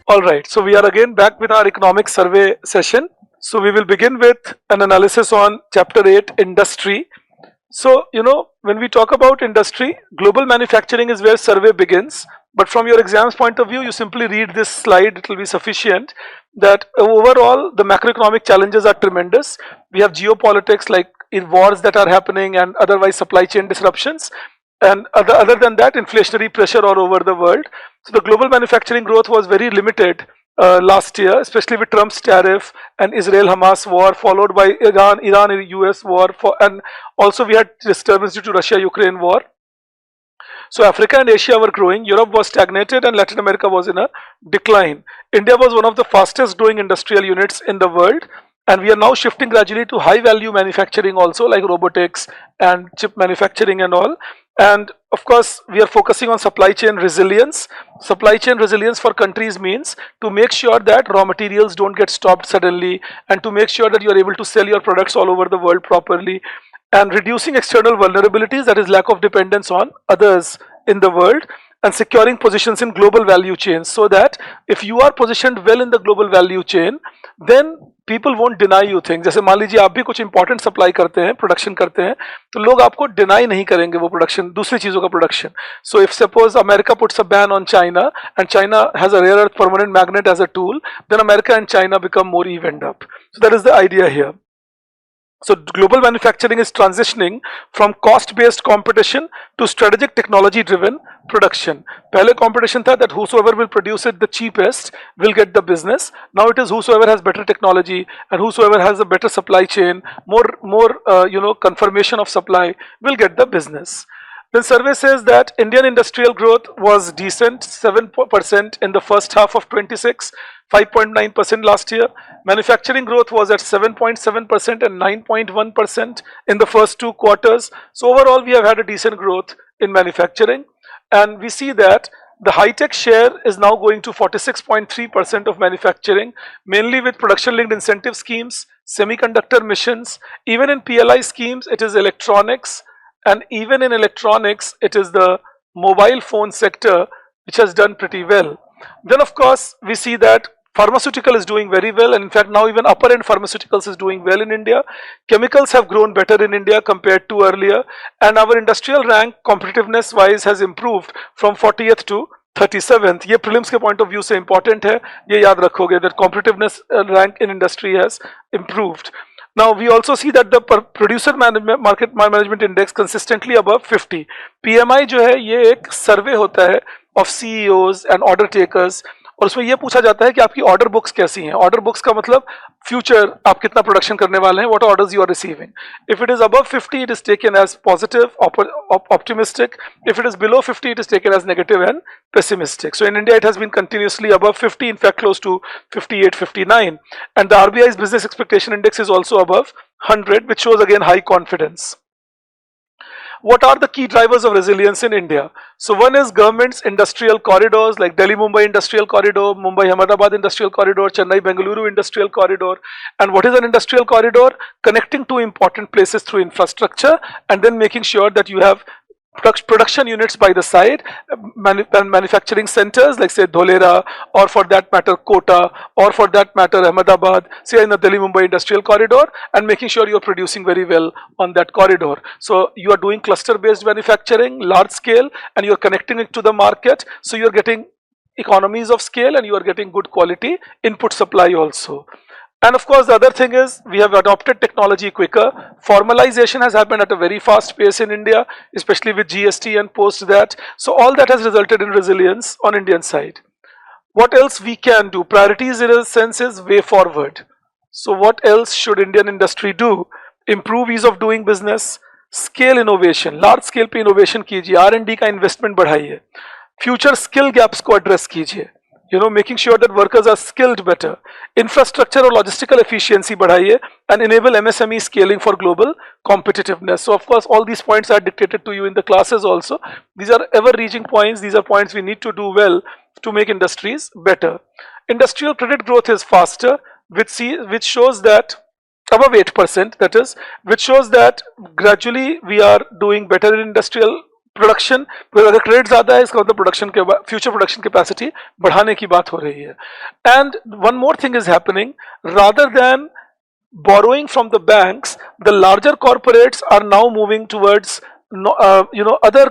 Alright, so we are again back with our economic survey session. So we will begin with an analysis on chapter 8 industry. So, when we talk about industry, global manufacturing is where survey begins. But from your exams point of view, you simply read this slide, it will be sufficient that overall the macroeconomic challenges are tremendous. We have geopolitics like in wars that are happening and otherwise supply chain disruptions. And other than that, inflationary pressure all over the world. So the global manufacturing growth was very limited last year, especially with Trump's tariff and Israel-Hamas war, followed by Iran-US war, and also we had disturbance due to Russia-Ukraine war. So Africa and Asia were growing, Europe was stagnated, and Latin America was in a decline. India was one of the fastest growing industrial units in the world, and we are now shifting gradually to high value manufacturing also, like robotics and chip manufacturing and all. And of course, we are focusing on supply chain resilience. Supply chain resilience for countries means to make sure that raw materials don't get stopped suddenly, and to make sure that you are able to sell your products all over the world properly, and reducing external vulnerabilities, that is lack of dependence on others in the world, and securing positions in global value chains, so that if you are positioned well in the global value chain, then people won't deny you things. जैसे मान लीजिए आप भी कुछ important supply करते हैं, production करते हैं, तो लोग आपको डिनाई नहीं करेंगे वो प्रोडक्शन, दूसरी चीजों का production. So if suppose America puts a ban on China and China has a rare earth permanent magnet as a tool, then America and China become more evened up. So that is the idea here. So global manufacturing is transitioning from cost-based competition to strategic technology-driven production. पहले competition था that whosoever will produce it the cheapest will get the business. Now it is whosoever has better technology and whosoever has a better supply chain, more confirmation of supply will get the business. The survey says that Indian industrial growth was decent, 7% in the first half of 26, 5.9% last year. Manufacturing growth was at 7.7% and 9.1% in the first two quarters. So overall, we have had a decent growth in manufacturing, and we see that the high-tech share is now going to 46.3% of manufacturing, mainly with production-linked incentive schemes, semiconductor missions. Even in PLI schemes, it is electronics. And even in electronics, it is the mobile phone sector which has done pretty well. Then of course, we see that pharmaceutical is doing very well, and in fact now even upper end pharmaceuticals is doing well in India. Chemicals have grown better in India compared to earlier, and our industrial rank competitiveness wise has improved from 40th to 37th. ये prelims के point of view से important है, ये याद रखोगे that competitiveness rank in industry has improved. Now we also see that the producer market management index consistently above 50. PMI जो है ये एक सर्वे होता है of CEOs and order takers, और उसमें ये पूछा जाता है कि आपकी ऑर्डर बुक्स कैसी हैं. ऑर्डर बुक्स का मतलब फ्यूचर आप कितना प्रोडक्शन करने वाले हैं, what orders you are receiving. If it is above 50 it is taken as positive, optimistic. If it is below 50 it is taken as negative and pessimistic. So in India it has been continuously above 50, in fact close to 58, 59, and the RBI's business expectation index is also above 100, which shows again high confidence. What are the key drivers of resilience in India? So one is government's industrial corridors like Delhi-Mumbai Industrial Corridor, Mumbai-Ahmedabad Industrial Corridor, Chennai-Bengaluru Industrial Corridor. And what is an industrial corridor? Connecting two important places through infrastructure and then making sure that you have production units by the side, manufacturing centers like say Dholera, or for that matter Kota, or for that matter Ahmedabad, say in the Delhi-Mumbai Industrial Corridor, and making sure you are producing very well on that corridor. So you are doing cluster-based manufacturing, large scale, and you are connecting it to the market, so you are getting economies of scale and you are getting good quality input supply also. And of course, the other thing is we have adopted technology quicker. Formalization has happened at a very fast pace in India, especially with GST and post that. So all that has resulted in resilience on Indian side. What else we can do? Priorities in a sense is way forward. So what else should Indian industry do? Improve ease of doing business, scale innovation, large scale पे innovation कीजिए, R&D का investment बढ़ाइए, future skill gaps को address कीजिए. Making sure that workers are skilled better. Infrastructure or logistical efficiency बढ़ाइए and enable MSME scaling for global competitiveness. So of course all these points are dictated to you in the classes also. These are ever-reaching points. These are points we need to do well to make industries better. Industrial credit growth is faster, which shows that above 8%, that is, which shows that gradually we are doing better in industrial production, अगर credit ज्यादा है इसका मतलब production के future production capacity बढ़ाने की बात हो रही है. And one more thing is happening, rather than borrowing from the banks, the larger corporates are now moving towards other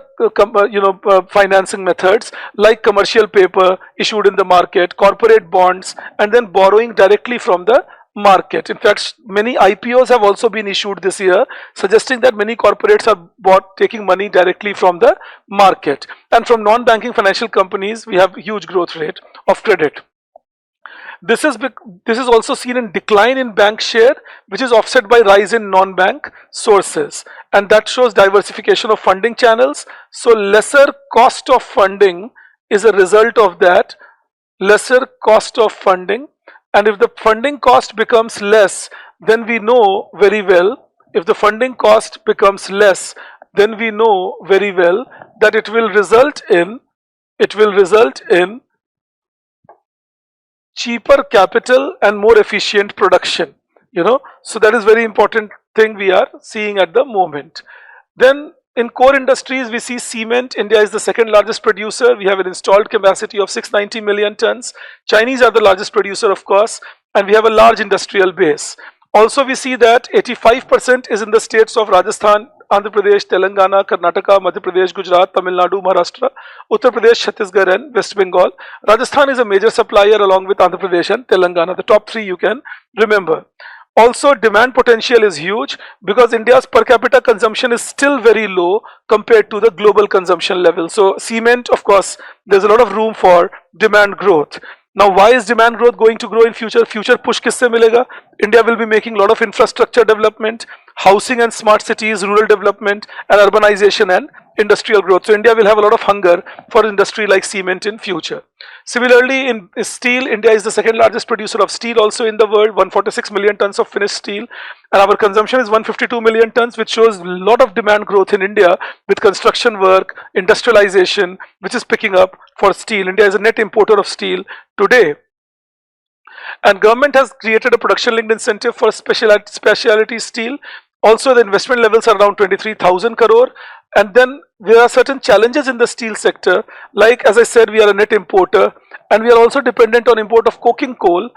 financing methods like commercial paper issued in the market, corporate bonds, and then borrowing directly from the market. In fact, many IPOs have also been issued this year, suggesting that many corporates are taking money directly from the market. And from non-banking financial companies, we have huge growth rate of credit. This is also seen in decline in bank share, which is offset by rise in non-bank sources, and that shows diversification of funding channels. So lesser cost of funding is a result of that, lesser cost of funding. And if the funding cost becomes less, then we know very well, if the funding cost becomes less, then we know very well that it will result in cheaper capital and more efficient production, so that is very important thing we are seeing at the moment. Then in core industries, we see cement. India is the second largest producer. We have an installed capacity of 690 million tons. Chinese are the largest producer, of course, and we have a large industrial base. Also, we see that 85% is in the states of Rajasthan, Andhra Pradesh, Telangana, Karnataka, Madhya Pradesh, Gujarat, Tamil Nadu, Maharashtra, Uttar Pradesh, Chhattisgarh, and West Bengal. Rajasthan is a major supplier along with Andhra Pradesh and Telangana. The top three you can remember. Also, demand potential is huge because India's per capita consumption is still very low compared to the global consumption level. So, cement, of course, there's a lot of room for demand growth. Now, why is demand growth going to grow in future? Future push kisse milega? India will be making a lot of infrastructure development, housing and smart cities, rural development, and urbanization and industrial growth. So India will have a lot of hunger for industry like cement in future. Similarly, in steel, India is the second largest producer of steel also in the world, 146 million tons of finished steel, and our consumption is 152 million tons, which shows a lot of demand growth in India with construction work, industrialization, which is picking up for steel. India is a net importer of steel today. And government has created a production linked incentive for specialty steel. Also, the investment levels are around 23,000 crore. And then there are certain challenges in the steel sector, like as I said, we are a net importer, and we are also dependent on import of coking coal,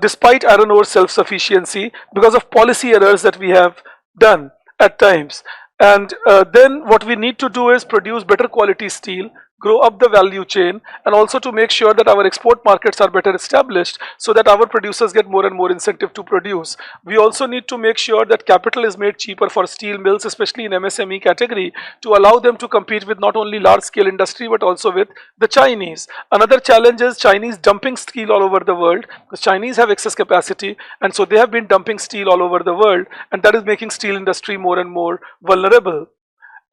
despite iron ore self-sufficiency, because of policy errors that we have done at times. And then what we need to do is produce better quality steel, grow up the value chain, and also to make sure that our export markets are better established so that our producers get more and more incentive to produce. We also need to make sure that capital is made cheaper for steel mills, especially in MSME category, to allow them to compete with not only large scale industry but also with the Chinese. Another challenge is Chinese dumping steel all over the world, because Chinese have excess capacity, and so they have been dumping steel all over the world, and that is making steel industry more and more vulnerable.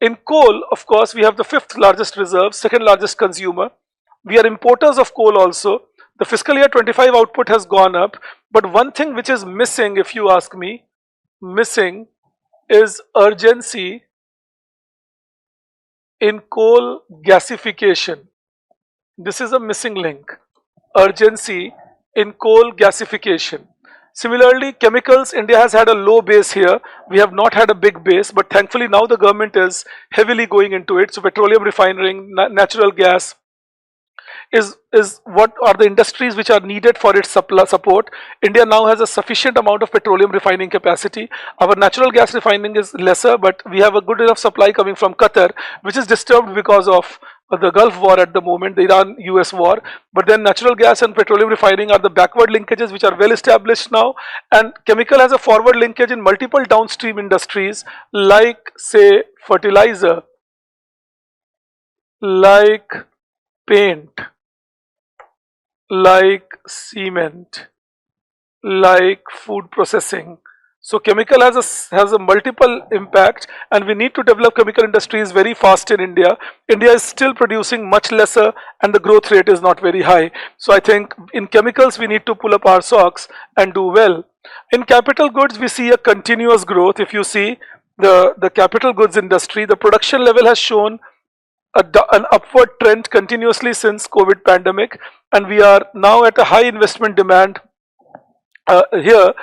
In coal, of course, we have the fifth largest reserve, second largest consumer. We are importers of coal also. The fiscal year 25 output has gone up, but one thing which is missing, if you ask me, missing is urgency in coal gasification. This is a missing link. Urgency in coal gasification. Similarly, chemicals, India has had a low base here. We have not had a big base, but thankfully now the government is heavily going into it. So petroleum refining, natural gas is what are the industries which are needed for its support. India now has a sufficient amount of petroleum refining capacity. Our natural gas refining is lesser, but we have a good enough supply coming from Qatar, which is disturbed because of the Gulf war at the moment, the Iran-US war. But then natural gas and petroleum refining are the backward linkages which are well established now, and chemical has a forward linkage in multiple downstream industries like, say, fertilizer, like paint, like cement, like food processing. So chemical has a multiple impact, and we need to develop chemical industries very fast in India. India is still producing much lesser, and the growth rate is not very high. So I think in chemicals we need to pull up our socks and do well. In capital goods, we see a continuous growth. If you see the capital goods industry, the production level has shown an upward trend continuously since COVID pandemic, and we are now at a high investment demand here.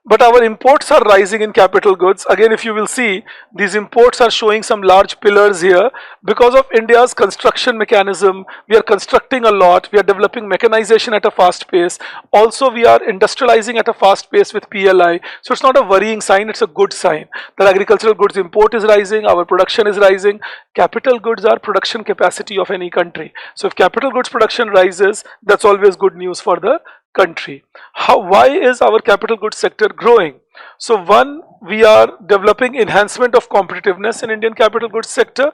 but our imports are rising in capital goods. Again, if you will see, these imports are showing some large pillars here because of India's construction mechanism. We are constructing a lot, we are developing mechanization at a fast pace. Also, we are industrializing at a fast pace with PLI. So it's not a worrying sign, it's a good sign that agricultural goods import is rising, our production is rising. Capital goods are production capacity of any country. So if capital goods production rises, that's always good news for the country. Why is our capital goods sector growing? So one, we are developing enhancement of competitiveness in Indian capital goods sector.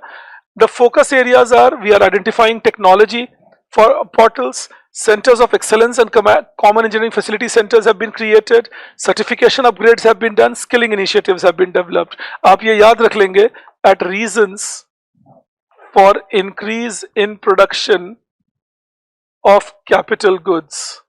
The focus areas are, we are identifying technology for portals, centers of excellence and common engineering facility centers have been created, certification upgrades have been done, skilling initiatives have been developed. आप ये याद रख लेंगे, at reasons for increase in production of capital goods.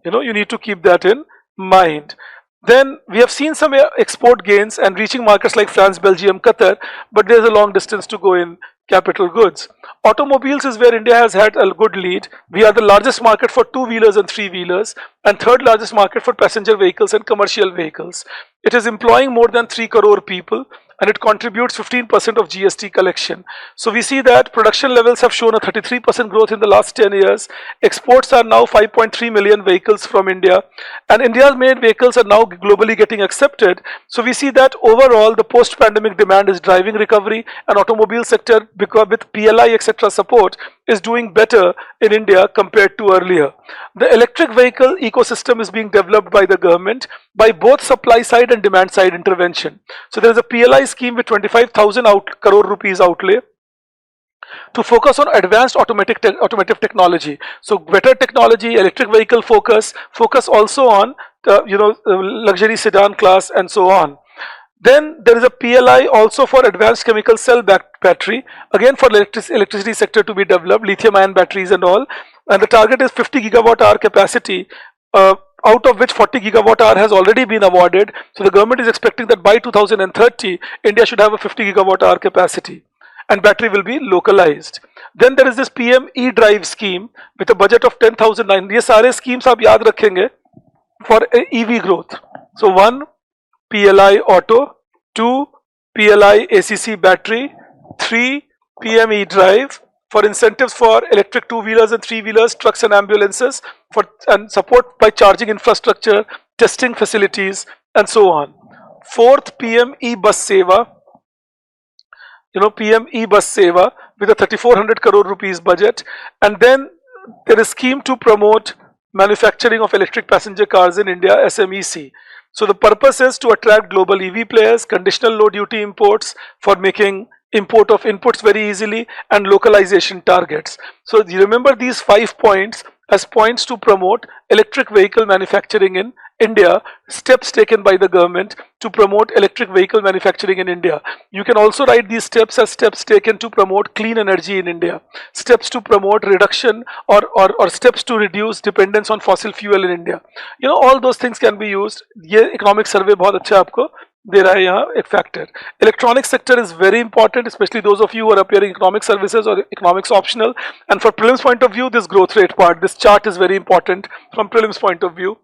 You need to keep that in mind. Then we have seen some export gains and reaching markets like France, Belgium, Qatar, but there's a long distance to go in capital goods. Automobiles is where India has had a good lead. We are the largest market for two-wheelers and three-wheelers and third largest market for passenger vehicles and commercial vehicles. It is employing more than 3 crore people and it contributes 15% of GST collection. So we see that production levels have shown a 33% growth in the last 10 years. Exports are now 5.3 million vehicles from India and India's made vehicles are now globally getting accepted. So we see that overall the post-pandemic demand is driving recovery and automobile sector, because with PLI etc. support, is doing better in India compared to earlier. The electric vehicle ecosystem is being developed by the government by both supply side and demand side intervention. So there is a PLI scheme with 25,000 crore rupees outlay to focus on advanced automotive technology. So better technology, electric vehicle focus also on luxury sedan class and so on. Then there is a PLI also for advanced chemical cell battery, again for electricity sector to be developed, lithium ion batteries and all, and the target is 50 gigawatt hour capacity, out of which 40 gigawatt hour has already been awarded. So the government is expecting that by 2030 India should have a 50 gigawatt hour capacity and battery will be localized. Then there is this PM E-Drive scheme with a budget of 10,009. ये सारे schemes आप याद रखेंगे for EV growth. So one, PLI auto, 2 PLI ACC battery, 3 PM E-Drive for incentives for electric two-wheelers and three-wheelers, trucks and ambulances, and support by charging infrastructure, testing facilities and so on. 4th, PM E-Bus Seva, PM E-Bus Seva with a 3,400 crore rupees budget. And then there is scheme to promote manufacturing of electric passenger cars in India, SMEC. So the purpose is to attract global EV players, conditional low duty imports for making import of inputs very easily, and localization targets. So you remember these 5 points as points to promote electric vehicle manufacturing in India, steps taken by the government to promote electric vehicle manufacturing in India. You can also write these steps as steps taken to promote clean energy in India, steps to promote reduction or steps to reduce dependence on fossil fuel in India. All those things can be used. ये economic survey बहुत अच्छा आपको दे रहा है यहाँ एक factor. Electronic sector is very important, especially those of you who are appearing economic services or economics optional. And for prelims point of view, this growth rate part, this chart is very important from prelims point of view,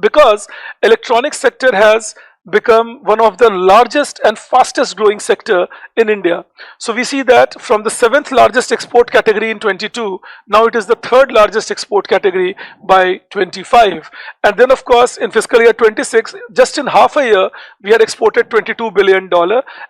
because electronic sector has become one of the largest and fastest growing sector in India. So we see that from the 7th largest export category in 22, now it is the 3rd largest export category by 25. And then of course in fiscal year 26, just in half a year, we had exported $22 billion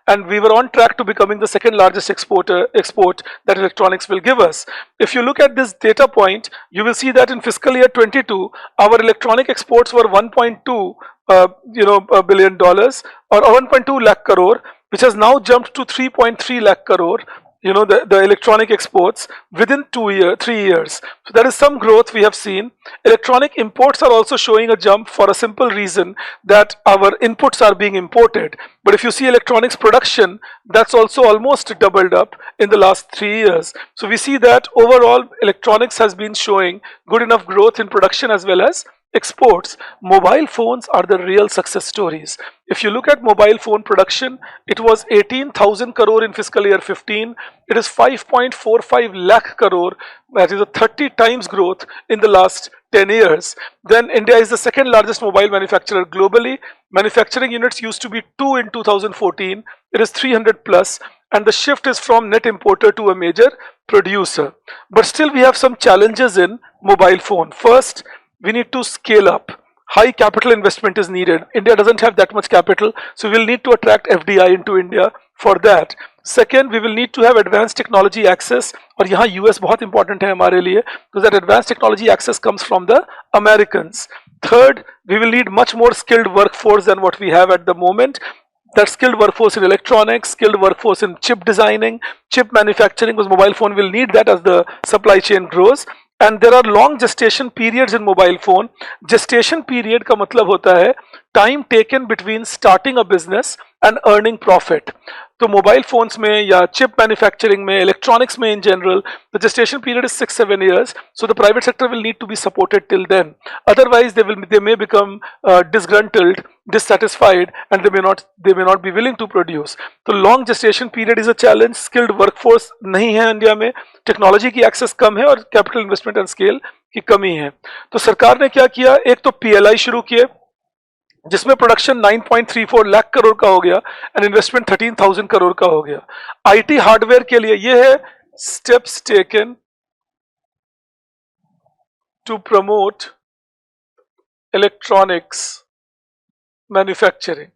and we were on track to becoming the 2nd largest export that electronics will give us. If you look at this data point, you will see that in fiscal year 22, our electronic exports were $1.2 billion or 1.2 lakh crore, which has now jumped to 3.3 lakh crore, the electronic exports within 3 years. So there is some growth we have seen. Electronic imports are also showing a jump for a simple reason that our inputs are being imported. But if you see electronics production, that's also almost doubled up in the last 3 years. So we see that overall electronics has been showing good enough growth in production as well as exports. Mobile phones are the real success stories. If you look at mobile phone production, it was 18,000 crore in fiscal year 15. It is 5.45 lakh crore. That is a 30 times growth in the last 10 years, then India is the second largest mobile manufacturer globally. Manufacturing units used to be 2 in 2014, it is 300 plus, and the shift is from net importer to a major producer. But still we have some challenges in mobile phone. First, we need to scale up. High capital investment is needed. India doesn't have that much capital, so we will need to attract FDI into India for that. Second, we will need to have advanced technology access, और यहाँ US बहुत important है हमारे लिए, because that advanced technology access comes from the Americans. Third, we will need much more skilled workforce than what we have at the moment. That skilled workforce in electronics, skilled workforce in chip designing, chip manufacturing, because mobile phone will need that as the supply chain grows. And there are long gestation periods in mobile phone. Gestation period का मतलब होता है time taken between starting a business and earning profit. तो mobile phones में या chip manufacturing में, electronics में in general, the gestation period is 6-7 years, so the private sector will need to be supported till then. Otherwise they may become disgruntled, dissatisfied, and they may not be willing to produce. तो long gestation period is a challenge. Skilled workforce नहीं है India में, technology की access कम है और capital investment and scale की कमी है. तो सरकार ने क्या किया, एक तो PLI शुरू किए जिसमें प्रोडक्शन 9.34 लाख करोड़ का हो गया एंड इन्वेस्टमेंट 13,000 करोड़ का हो गया. आईटी हार्डवेयर के लिए ये है steps taken to promote electronics manufacturing.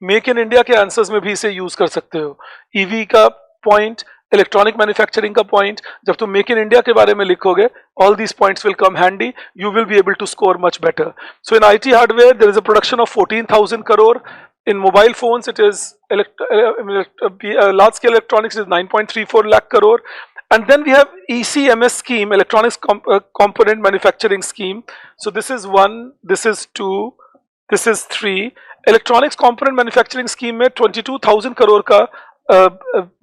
Make in India के आंसर्स में भी इसे यूज कर सकते हो. ईवी का पॉइंट, इलेक्ट्रॉनिक मैन्युफैक्चरिंग का पॉइंट, जब तुम मेक इन इंडिया के बारे में लिखोगे, all these points will come handy. You will be able to score much better. So in IT hardware, there is a production of 14,000 crore. In mobile phones, it is large scale electronics is 9.34 lakh crore. And then we have ECMS scheme, electronics component manufacturing scheme. So this is 1, this is 2, this is 3. Electronics component manufacturing scheme में 22,000 crore का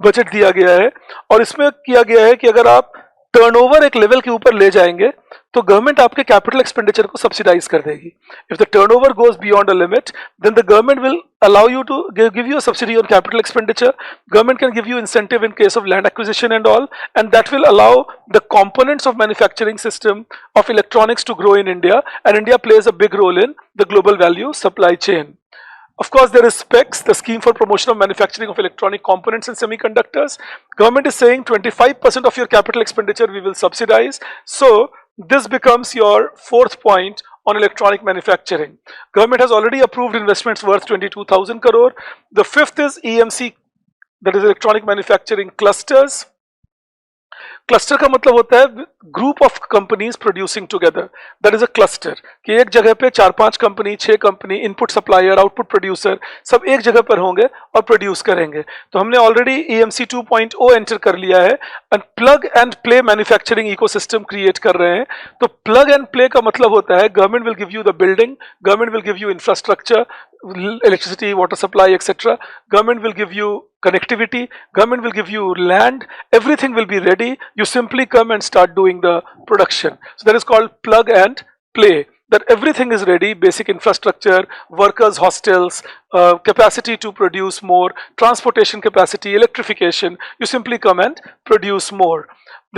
budget दिया गया है और इसमें किया गया है कि अगर आप टर्नओवर एक लेवल के ऊपर ले जाएंगे तो गवर्नमेंट आपके कैपिटल एक्सपेंडिचर को सब्सिडाइज कर देगी. If the turnover goes beyond a limit, then the government will allow you to give you a subsidy on capital expenditure. Government can give you incentive in case of land acquisition and all, and that will allow the components of manufacturing system of electronics to grow in India, and India plays a big role in the global value supply chain. Of course, there is SPECS, the Scheme for Promotion of Manufacturing of Electronic Components and Semiconductors. Government is saying 25% of your capital expenditure we will subsidize. So this becomes your fourth point on electronic manufacturing. Government has already approved investments worth 22,000 crore. The fifth is EMC, that is electronic manufacturing clusters. Cluster का मतलब होता है group of companies producing together, that is a cluster, कि एक जगह पे 4-5 company, 6 company, input supplier, output producer, सब एक जगह पर होंगे और प्रोड्यूस करेंगे. तो हमने ऑलरेडी EMC 2.0 एंटर कर लिया है and plug and play manufacturing ecosystem create कर रहे हैं. तो प्लग एंड प्ले का मतलब होता है government will give you the building, government will give you infrastructure, electricity, water supply, etc. Government will give you connectivity, government will give you land, everything will be ready. You simply come and start doing the production. So that is called plug and play, that everything is ready, basic infrastructure, workers, hostels, capacity to produce more, transportation capacity, electrification. You simply come and produce more.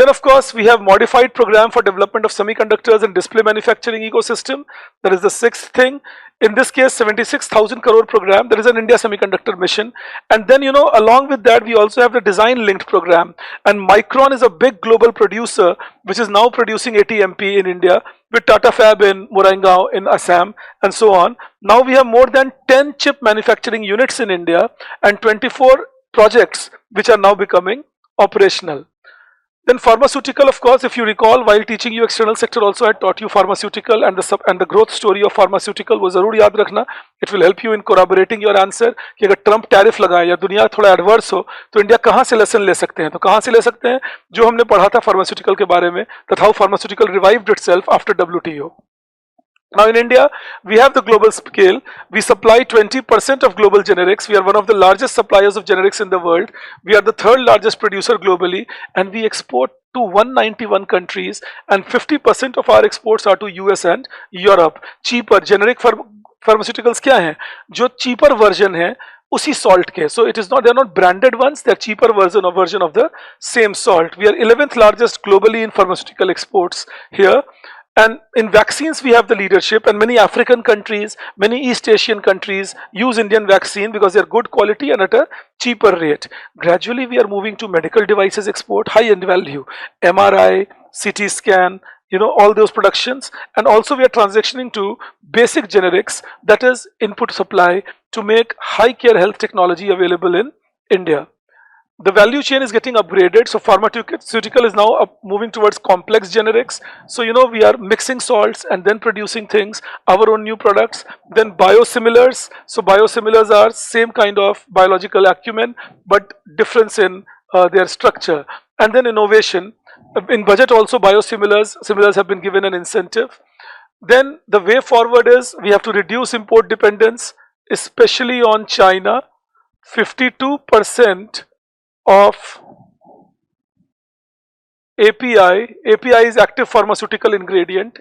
Then of course we have modified program for development of semiconductors and display manufacturing ecosystem. That is the sixth thing. In this case 76,000 crore program, that is an India semiconductor mission. And then along with that we also have the design linked program, and Micron is a big global producer which is now producing ATMP in India with Tata Fab in Morangao in Assam and so on. Now we have more than 10 chip manufacturing units in India and 24 projects which are now becoming operational. Then pharmaceutical, of course, if you recall, while teaching you external sector, also I taught you pharmaceutical and the growth story of pharmaceutical. वो जरूर याद रखना. It will help you in corroborating your answer कि अगर Trump tariff लगाए या दुनिया थोड़ा एडवर्स हो तो इंडिया कहाँ से लेसन ले सकते हैं. तो कहाँ से ले सकते हैं, जो हमने पढ़ा था फार्मास्यूटिकल के बारे में, that how pharmaceutical revived itself after WTO. Now in India, we have the global scale. We supply 20% of global generics. We are one of the largest suppliers of generics in the world. We are the third largest producer globally, and we export to 191 countries, and 50% of our exports are to US and Europe. Cheaper generic pharmaceuticals क्या हैं, जो cheaper version है उसी salt के. So it is not, they are not branded ones, they are cheaper version of the same salt. We are 11th largest globally in pharmaceutical exports here. And in vaccines, we have the leadership, and many African countries, many East Asian countries use Indian vaccine because they're good quality and at a cheaper rate. Gradually, we are moving to medical devices export, high end value, MRI, CT scan, all those productions. And also, we are transitioning to basic generics, that is, input supply, to make high care health technology available in India. The value chain is getting upgraded, so pharmaceutical is now moving towards complex generics. So we are mixing salts and then producing things, our own new products. Then biosimilars, so biosimilars are same kind of biological acumen but difference in their structure. And then innovation, in budget also similars have been given an incentive. Then the way forward is we have to reduce import dependence, especially on China. 52% of API is active pharmaceutical ingredient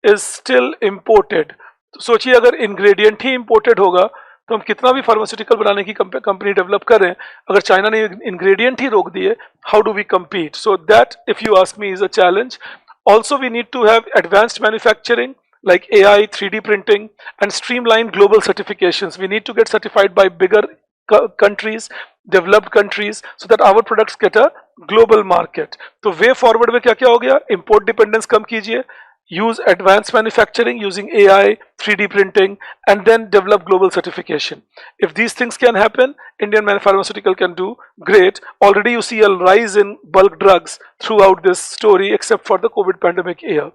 is still imported. तो सोचिए अगर ingredient ही imported होगा तो हम कितना भी pharmaceutical बनाने की कंपनी डेवलप करें, अगर चाइना ने ingredient ही रोक दिए, how do we compete? So that, if you ask me, is a challenge. Also, we need to have advanced manufacturing like AI, 3D printing, and streamlined global certifications. We need to get certified by bigger countries, developed countries, so that our products get a global market. तो way forward में क्या क्या हो गया? Import dependence कम कीजिए, use advanced manufacturing using AI, 3D printing, and then develop global certification. If these things can happen, Indian pharmaceutical can do great. Already you see a rise in bulk drugs throughout this story, except for the COVID pandemic year.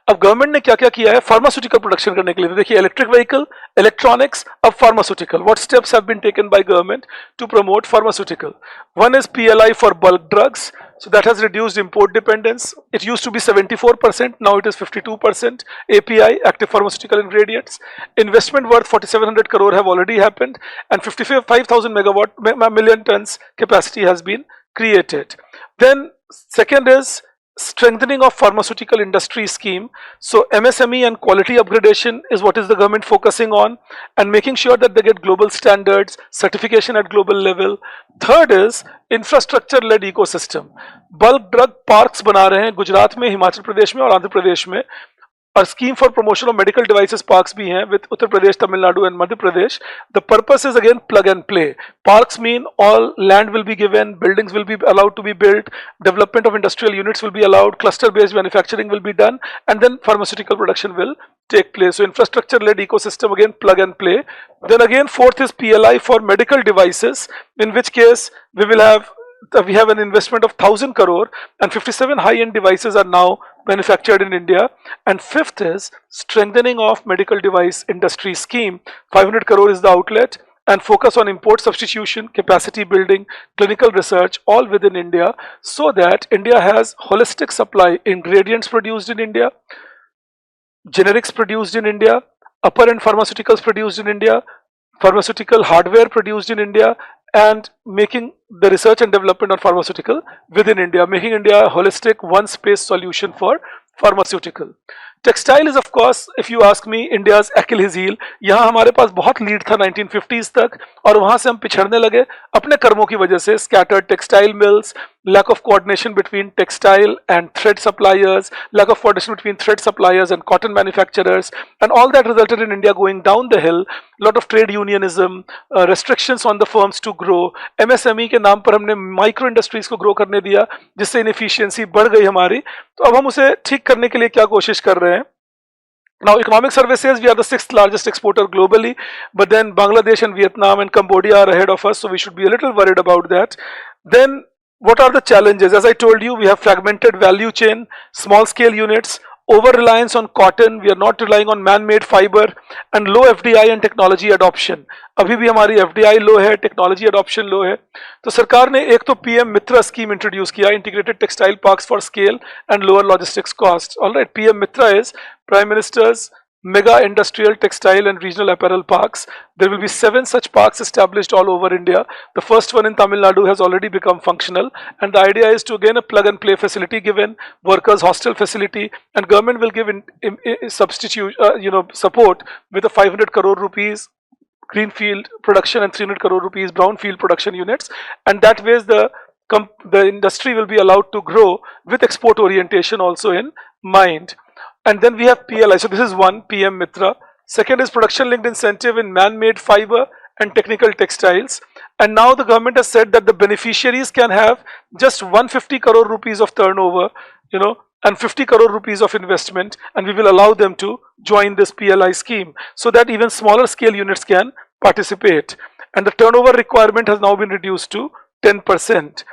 अब government ने क्या क्या किया है pharmaceutical production करने के लिए? तो देखिए, इलेक्ट्रिक व्हीकल, इलेक्ट्रॉनिक्स, अब pharmaceutical. What steps have been taken by government to promote pharmaceutical? One is PLI for bulk drugs, so that has reduced import dependence. It used to be 74%, now it is 52%. API, active pharmaceutical ingredients, investment worth 4700 crore have already happened, and 55,000 million tons capacity has been created. Then second is strengthening of pharmaceutical industry scheme. So MSME and quality upgradation is what is the government focusing on, and making sure that they get global standards, certification at global level. Third is infrastructure led ecosystem. Bulk drug parks बना रहे हैं गुजरात में, हिमाचल प्रदेश में और आंध्र प्रदेश में, और scheme for promotion of medical devices parks bhi hain with Uttar Pradesh, Tamil Nadu and Madhya Pradesh. The purpose is again plug and play. Parks mean all land will be given, buildings will be allowed to be built, development of industrial units will be allowed, cluster based manufacturing will be done, and then pharmaceutical production will take place. So infrastructure led ecosystem, again plug and play. Then again fourth is PLI for medical devices, in which case we have an investment of 1000 crore and 57 high-end devices are now manufactured in India. And fifth is strengthening of medical device industry scheme. 500 crore is the outlet, and focus on import substitution, capacity building, clinical research, all within India, so that India has holistic supply, ingredients produced in India, generics produced in India, upper end pharmaceuticals produced in India, pharmaceutical hardware produced in India, and making the research and development on pharmaceutical within India, making India a holistic one space solution for pharmaceutical. Textile is, of course, if you ask me, India's Achilles heel. यहाँ हमारे पास बहुत lead था 1950s तक, और वहाँ से हम पिछड़ने लगे अपने कर्मों की वजह से. Scattered textile mills, lack of coordination between textile and thread suppliers, lack of coordination between thread suppliers and cotton manufacturers, and all that resulted in India going down the hill. Lot of trade unionism, restrictions on the firms to grow. MSME के नाम पर हमने micro industries को grow करने दिया, जिससे inefficiency बढ़ गई हमारी. तो अब हम उसे ठीक करने के लिए क्या कोशिश कर रहे हैं? Now, economic survey says we are the 6th largest exporter globally, but then Bangladesh and Vietnam and Cambodia are ahead of us, so we should be a little worried about that. Then, what are the challenges? As I told you, we have fragmented value chain, small scale units, over reliance on cotton, we are not relying on man-made fiber, and low FDI and technology adoption. अभी भी हमारी FDI लो है, technology adoption लो है. तो सरकार ने एक तो PM मित्रा स्कीम इंट्रोड्यूस किया, integrated textile parks for scale and lower logistics cost. Alright, PM Mitra is Prime Minister's mega industrial textile and regional apparel parks. There will be 7 such parks established all over India. The first one in Tamil Nadu has already become functional, and the idea is to again a plug and play facility given, workers hostel facility, and government will give support with a 500 crore rupees greenfield production and 300 crore rupees brownfield production units, and that way the the industry will be allowed to grow with export orientation also in mind. And then we have PLI. So this is one, PM Mitra. Second is production linked incentive in man-made fiber and technical textiles. And now the government has said that the beneficiaries can have just 150 crore rupees of turnover, and 50 crore rupees of investment, and we will allow them to join this PLI scheme so that even smaller scale units can participate. And the turnover requirement has now been reduced to 10%.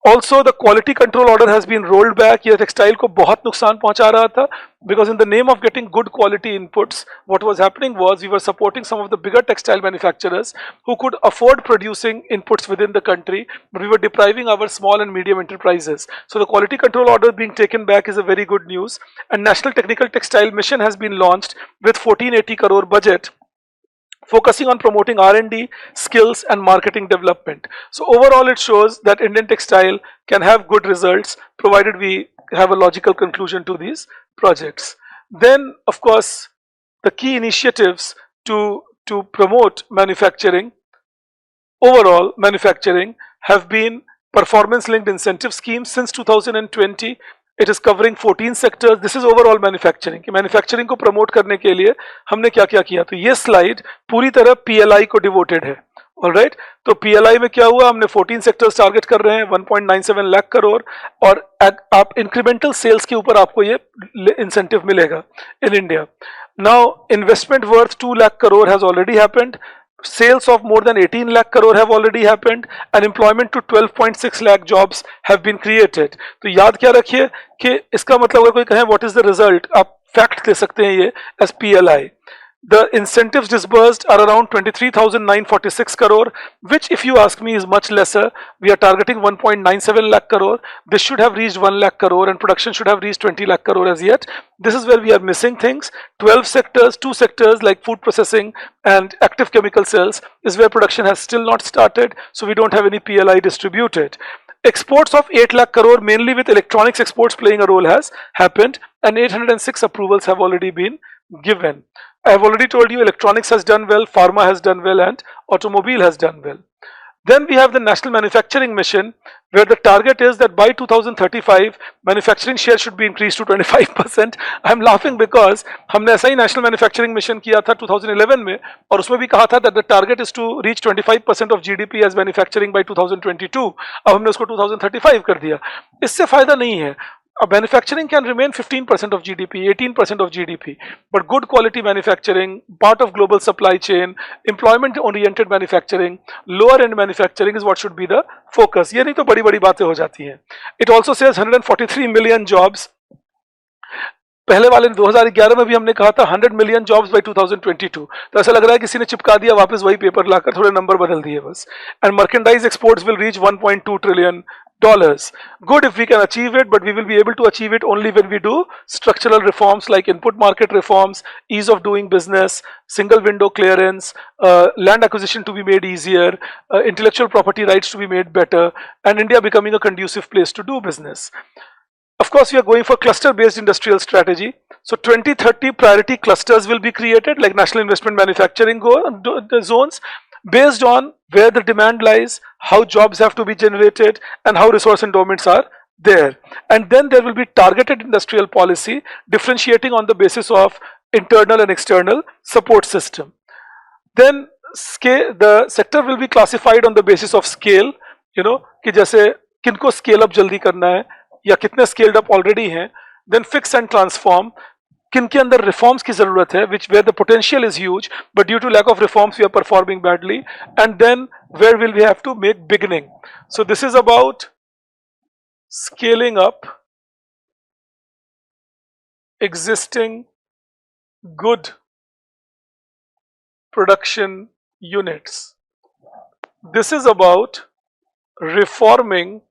Also, the quality control order has been rolled back. ये textile को बहुत नुकसान पहुंचा रहा था, because in the name of getting good quality inputs, what was happening was we were supporting some of the bigger textile manufacturers who could afford producing inputs within the country, but we were depriving our small and medium enterprises. So the quality control order being taken back is a very good news. And National Technical Textile Mission has been launched with 1480 crore budget, focusing on promoting R&D, skills and marketing development. So overall it shows that Indian textile can have good results provided we have a logical conclusion to these projects. Then of course the key initiatives to promote manufacturing, overall manufacturing, have been performance linked incentive schemes since 2020. It is covering 14 sectors. This is overall manufacturing. कि manufacturing को promote करने के लिए हमने क्या क्या किया. तो ये slide पूरी तरह PLI को devoted है. Alright, तो PLI में क्या हुआ, हमने 14 sectors target कर रहे हैं, 1.97 लाख करोड़, और आप incremental sales के ऊपर आपको ये incentive मिलेगा in India. Now investment worth 2 lakh crore has already happened. Sales of more than 18 lakh crore have already happened, and employment to 12.6 lakh jobs have been created. तो याद क्या रखिए कि इसका मतलब अगर कोई कहे what is the result, आप fact दे सकते हैं ये as PLI. The incentives disbursed are around 23,946 crore, which if you ask me is much lesser. We are targeting 1.97 lakh crore. This should have reached 1 lakh crore and production should have reached 20 lakh crore as yet. This is where we are missing things. 12 sectors, 2 sectors like food processing and active chemical cells is where production has still not started. So we don't have any PLI distributed. Exports of 8 lakh crore, mainly with electronics exports playing a role, has happened, and 806 approvals have already been given. I have already told you electronics has done well, pharma has done well, and automobile has done well. Then we have the National Manufacturing Mission, where the target is that by 2035 manufacturing share should be increased to 25%. I am laughing because हमने ऐसा ही National Manufacturing Mission किया था 2011 में, और उसमें भी कहा था that the target is to reach 25% of GDP as manufacturing by 2022. अब हमने उसको 2035 कर दिया. इससे फायदा नहीं है. Manufacturing can remain 15% of GDP, 18% of GDP, but good quality manufacturing, part of global supply chain, employment oriented manufacturing, lower end manufacturing is what should be the focus. ये नहीं तो बड़ी बड़ी बातें हो जाती हैं. It also says 143 million jobs. पहले वाले 2011 में भी हमने कहा था 100 million jobs by 2022. तो ऐसा लग रहा है किसी ने चिपका दिया वापस वही पेपर लाकर, थोड़े नंबर बदल दिए बस. And merchandise exports will reach 1.2 trillion dollars. Good if we can achieve it, but we will be able to achieve it only when we do structural reforms like input market reforms, ease of doing business, single window clearance, land acquisition to be made easier, intellectual property rights to be made better, and India becoming a conducive place to do business. Of course, we are going for cluster-based industrial strategy. So 2030 priority clusters will be created like National Investment Manufacturing zones, based on where the demand lies, how jobs have to be generated, and how resource endowments are there. And then there will be targeted industrial policy differentiating on the basis of internal and external support system. Then the sector will be classified on the basis of scale, कि जैसे किनको scale up जल्दी करना है या कितने scaled up already हैं. Then fix and transform, किनके अंदर रिफॉर्म्स की जरूरत है, which where the potential is huge but due to lack of reforms we are performing badly. And then where will we have to make beginning. So this is about scaling up existing good production units. This is about reforming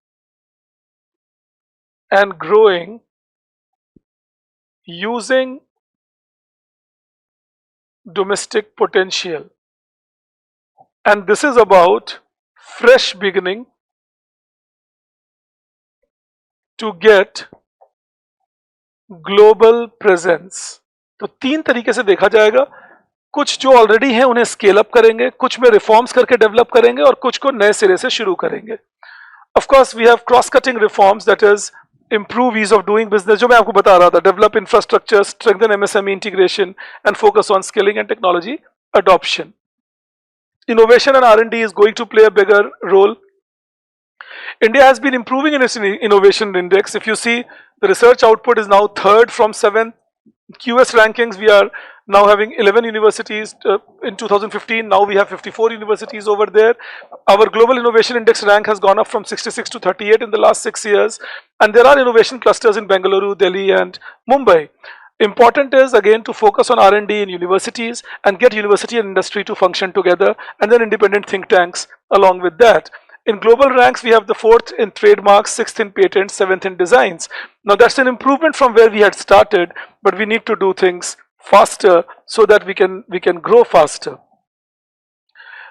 and growing using domestic potential, and this is about fresh beginning to get global presence. तो 3 तरीके से देखा जाएगा. कुछ जो already हैं उन्हें scale up करेंगे, कुछ में रिफॉर्म्स करके डेवलप करेंगे, और कुछ को नए सिरे से शुरू करेंगे. Of course, we have cross-cutting reforms, that is, improve ease of doing business. जो मैं आपको बता रहा था, develop infrastructure, strengthen MSME integration, and focus on skilling and technology adoption. Innovation and R&D is going to play a bigger role. India has been improving in its innovation index. If you see, the research output is now third from seventh. QS rankings, we are now having 11 universities in 2015. Now we have 54 universities over there. Our global innovation index rank has gone up from 66 to 38 in the last 6 years. And there are innovation clusters in Bengaluru, Delhi, and Mumbai. Important is again to focus on R&D in universities and get university and industry to function together, and then independent think tanks along with that. In global ranks, we have the 4th in trademarks, 6th in patents, 7th in designs. Now that's an improvement from where we had started, but we need to do things faster so that we can grow faster.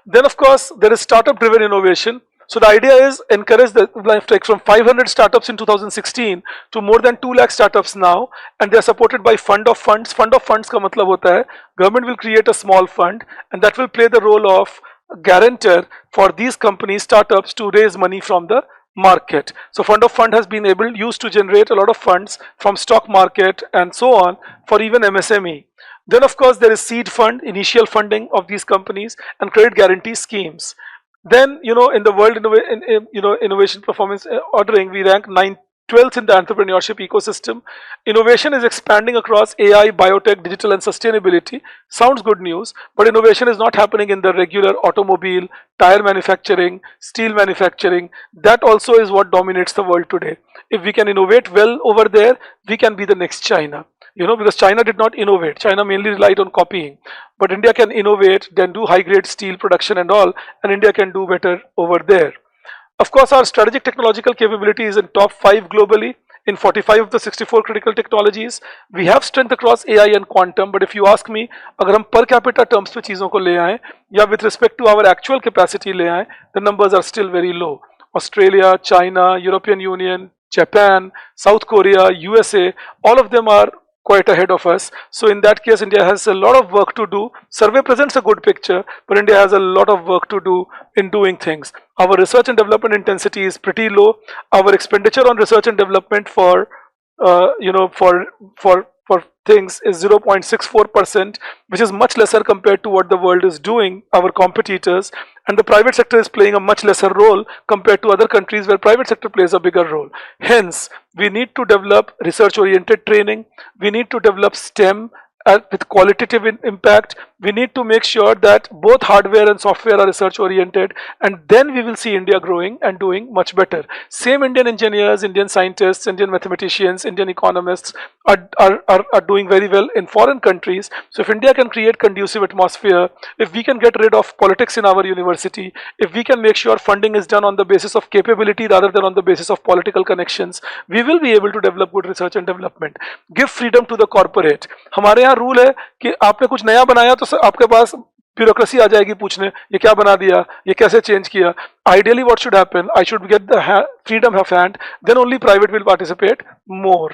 Then of course there is startup driven innovation. So the idea is encourage the like from 500 startups in 2016 to more than 2 lakh startups now, and they are supported by fund of funds. Fund of funds का मतलब होता है government will create a small fund and that will play the role of guarantor for these companies, startups, to raise money from the market. So fund of fund has been used to generate a lot of funds from stock market and so on for even MSME. Then of course there is seed fund, initial funding of these companies, and credit guarantee schemes. Then in the world innovation performance ordering, we rank 12th in the entrepreneurship ecosystem. Innovation is expanding across AI, biotech, digital, and sustainability. Sounds good news, but innovation is not happening in the regular automobile, tire manufacturing, steel manufacturing. That also is what dominates the world today. If we can innovate well over there, we can be the next China. Because China did not innovate. China mainly relied on copying. But India can innovate, then do high-grade steel production and all, and India can do better over there. Of course, our strategic technological capability is in top 5 globally in 45 of the 64 critical technologies. We have strength across AI and quantum, but if you ask me, अगर हम per capita terms पे चीज़ों को ले आएं, या with respect to our actual capacity ले आएं, the numbers are still very low. Australia, China, European Union, Japan, South Korea, USA, all of them are quite ahead of us. So in that case, India has a lot of work to do. Survey presents a good picture, but India has a lot of work to do in doing things. Our research and development intensity is pretty low. Our expenditure on research and development for things is 0.64%, which is much lesser compared to what the world is doing, our competitors, and the private sector is playing a much lesser role compared to other countries where private sector plays a bigger role. Hence, we need to develop research-oriented training, we need to develop STEM with qualitative impact. We need to make sure that both hardware and software are research oriented, and then we will see India growing and doing much better. Same Indian engineers, Indian scientists, Indian mathematicians, Indian economists are doing very well in foreign countries. So if India can create conducive atmosphere, if we can get rid of politics in our university, if we can make sure funding is done on the basis of capability rather than on the basis of political connections, we will be able to develop good research and development. Give freedom to the corporate. हमारे यहाँ rule है कि आपने कुछ नया बनाया तो आपके पास ब्यूरोक्रेसी आ जाएगी पूछने ये क्या बना दिया, ये कैसे चेंज किया. Ideally what should happen, I should get the freedom of hand, then only private will participate more.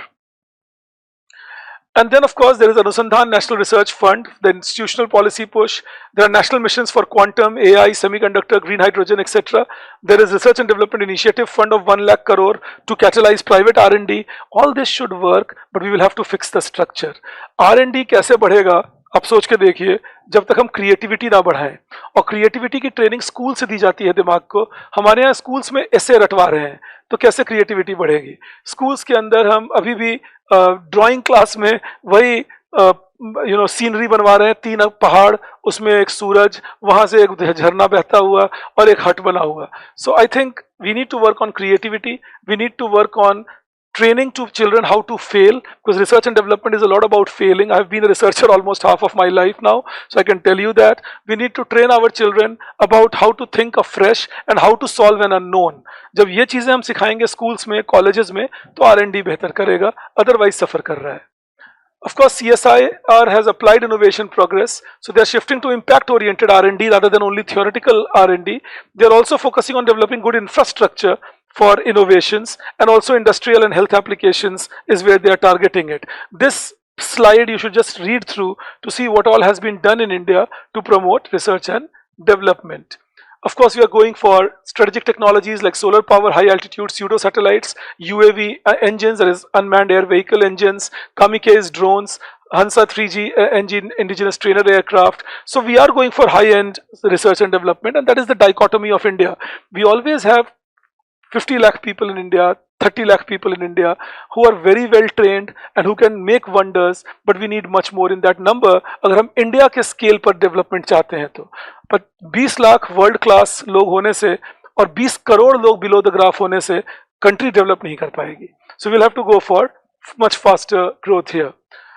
And then of course there is Anusandhan National Research Fund, the institutional policy push. There are national missions for quantum, AI, semiconductor, green hydrogen, etc. There is Research and Development Initiative Fund of 1 lakh crore to catalyze private R&D. All this should work, but we will have to fix the structure. R&D कैसे बढ़ेगा? आप सोच के देखिए, जब तक हम creativity ना बढ़ाएं, और क्रिएटिविटी की ट्रेनिंग स्कूल से दी जाती है दिमाग को. हमारे यहाँ स्कूल्स में ऐसे रटवा रहे हैं, तो कैसे क्रिएटिविटी बढ़ेगी? स्कूल्स के अंदर हम अभी भी ड्राइंग क्लास में वही सीनरी बनवा रहे हैं, 3 पहाड़, उसमें एक सूरज, वहां से एक झरना बहता हुआ और एक हट बना हुआ. So I think we need to work on creativity, we need to work on training to children how to fail, because research and development is a lot about failing. I've been a researcher almost half of my life now, so I can tell you that we need to train our children about how to think afresh and how to solve an unknown. जब ये चीजें हम सिखाएंगे schools में, colleges में, तो R&D बेहतर करेगा, otherwise suffer कर रहा है. Of course, CSIR has applied innovation progress, so they are shifting to impact-oriented R&D rather than only theoretical R&D. They are also focusing on developing good infrastructure for innovations, and also industrial and health applications is where they are targeting it. This slide you should just read through to see what all has been done in India to promote research and development. Of course, we are going for strategic technologies like solar power, high altitude pseudo satellites, UAV engines, that is unmanned air vehicle engines, kamikaze drones, Hansa 3G engine, indigenous trainer aircraft. So we are going for high end research and development, and that is the dichotomy of India. We always have 50 lakh people in India, 30 lakh people in India who are very well trained and who can make wonders, but we need much more in that number अगर हम India के scale पर development चाहते हैं तो. पर 20 lakh world class लोग होने से और 20 करोड़ लोग बिलो द ग्राफ होने से कंट्री डेवलप नहीं कर पाएगी. So we'll have to go for much faster growth here.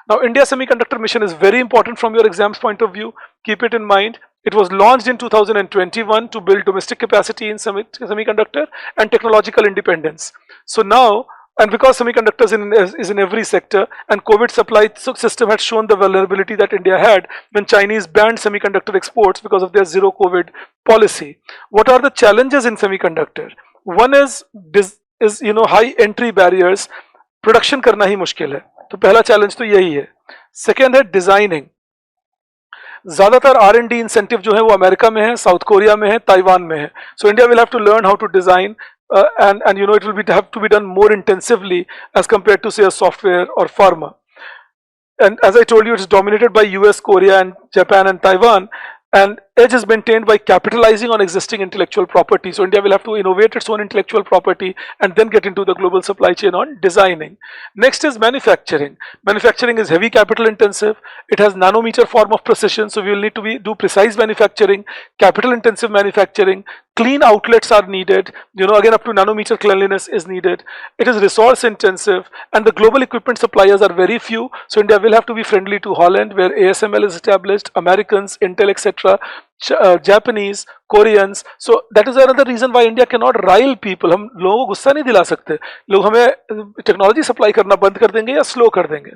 Now, India Semiconductor Mission is very important from your exams point of view. Keep it in mind. It was launched in 2021 to build domestic capacity in semiconductor and technological independence. So now, and because semiconductors is in every sector, and COVID supply system had shown the vulnerability that India had when Chinese banned semiconductor exports because of their zero COVID policy. What are the challenges in semiconductor? One is high entry barriers. Production करना ही मुश्किल है, तो पहला challenge तो यही है. Second है designing. ज्यादातर R&D इंसेंटिव जो है वो अमेरिका में है, साउथ कोरिया में है, ताइवान में है. So India will have to learn how to design and it will have to be done more intensively as compared to say a software or pharma. And as I told you, it's dominated by US, Korea and Japan and Taiwan, and edge is maintained by capitalizing on existing intellectual property. So India will have to innovate its own intellectual property and then get into the global supply chain on designing. Next is manufacturing. Manufacturing is heavy capital intensive. It has nanometer form of precision, so we will need to do precise manufacturing, capital intensive manufacturing. Clean outlets are needed, again up to nanometer cleanliness is needed. It is resource intensive, and the global equipment suppliers are very few. So India will have to be friendly to Holland, where ASML is established, Americans, Intel, etc., Japanese, Koreans. So that is another reason why India cannot rile people. हम लोगों को गुस्सा नहीं दिला सकते. लोग हमें technology supply करना बंद कर देंगे या स्लो कर देंगे.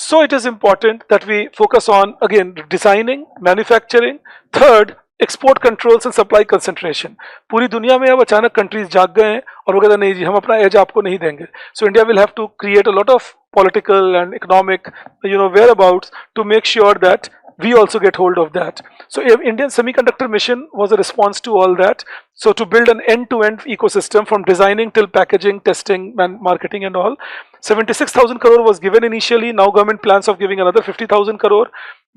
So it is important that we focus on, again, designing, manufacturing. Third, export controls and supply concentration. पूरी दुनिया में अब अचानक कंट्रीज जाग गए हैं और वो कहते नहीं जी हम अपना एज आपको नहीं देंगे. So India will have to create a lot of political and economic whereabouts to make sure that we also get hold of that. So Indian Semiconductor Mission was a response to all that. So to build an end-to-end ecosystem from designing till packaging, testing and marketing and all. 76,000 crore was given initially. Now government plans of giving another 50,000 crore.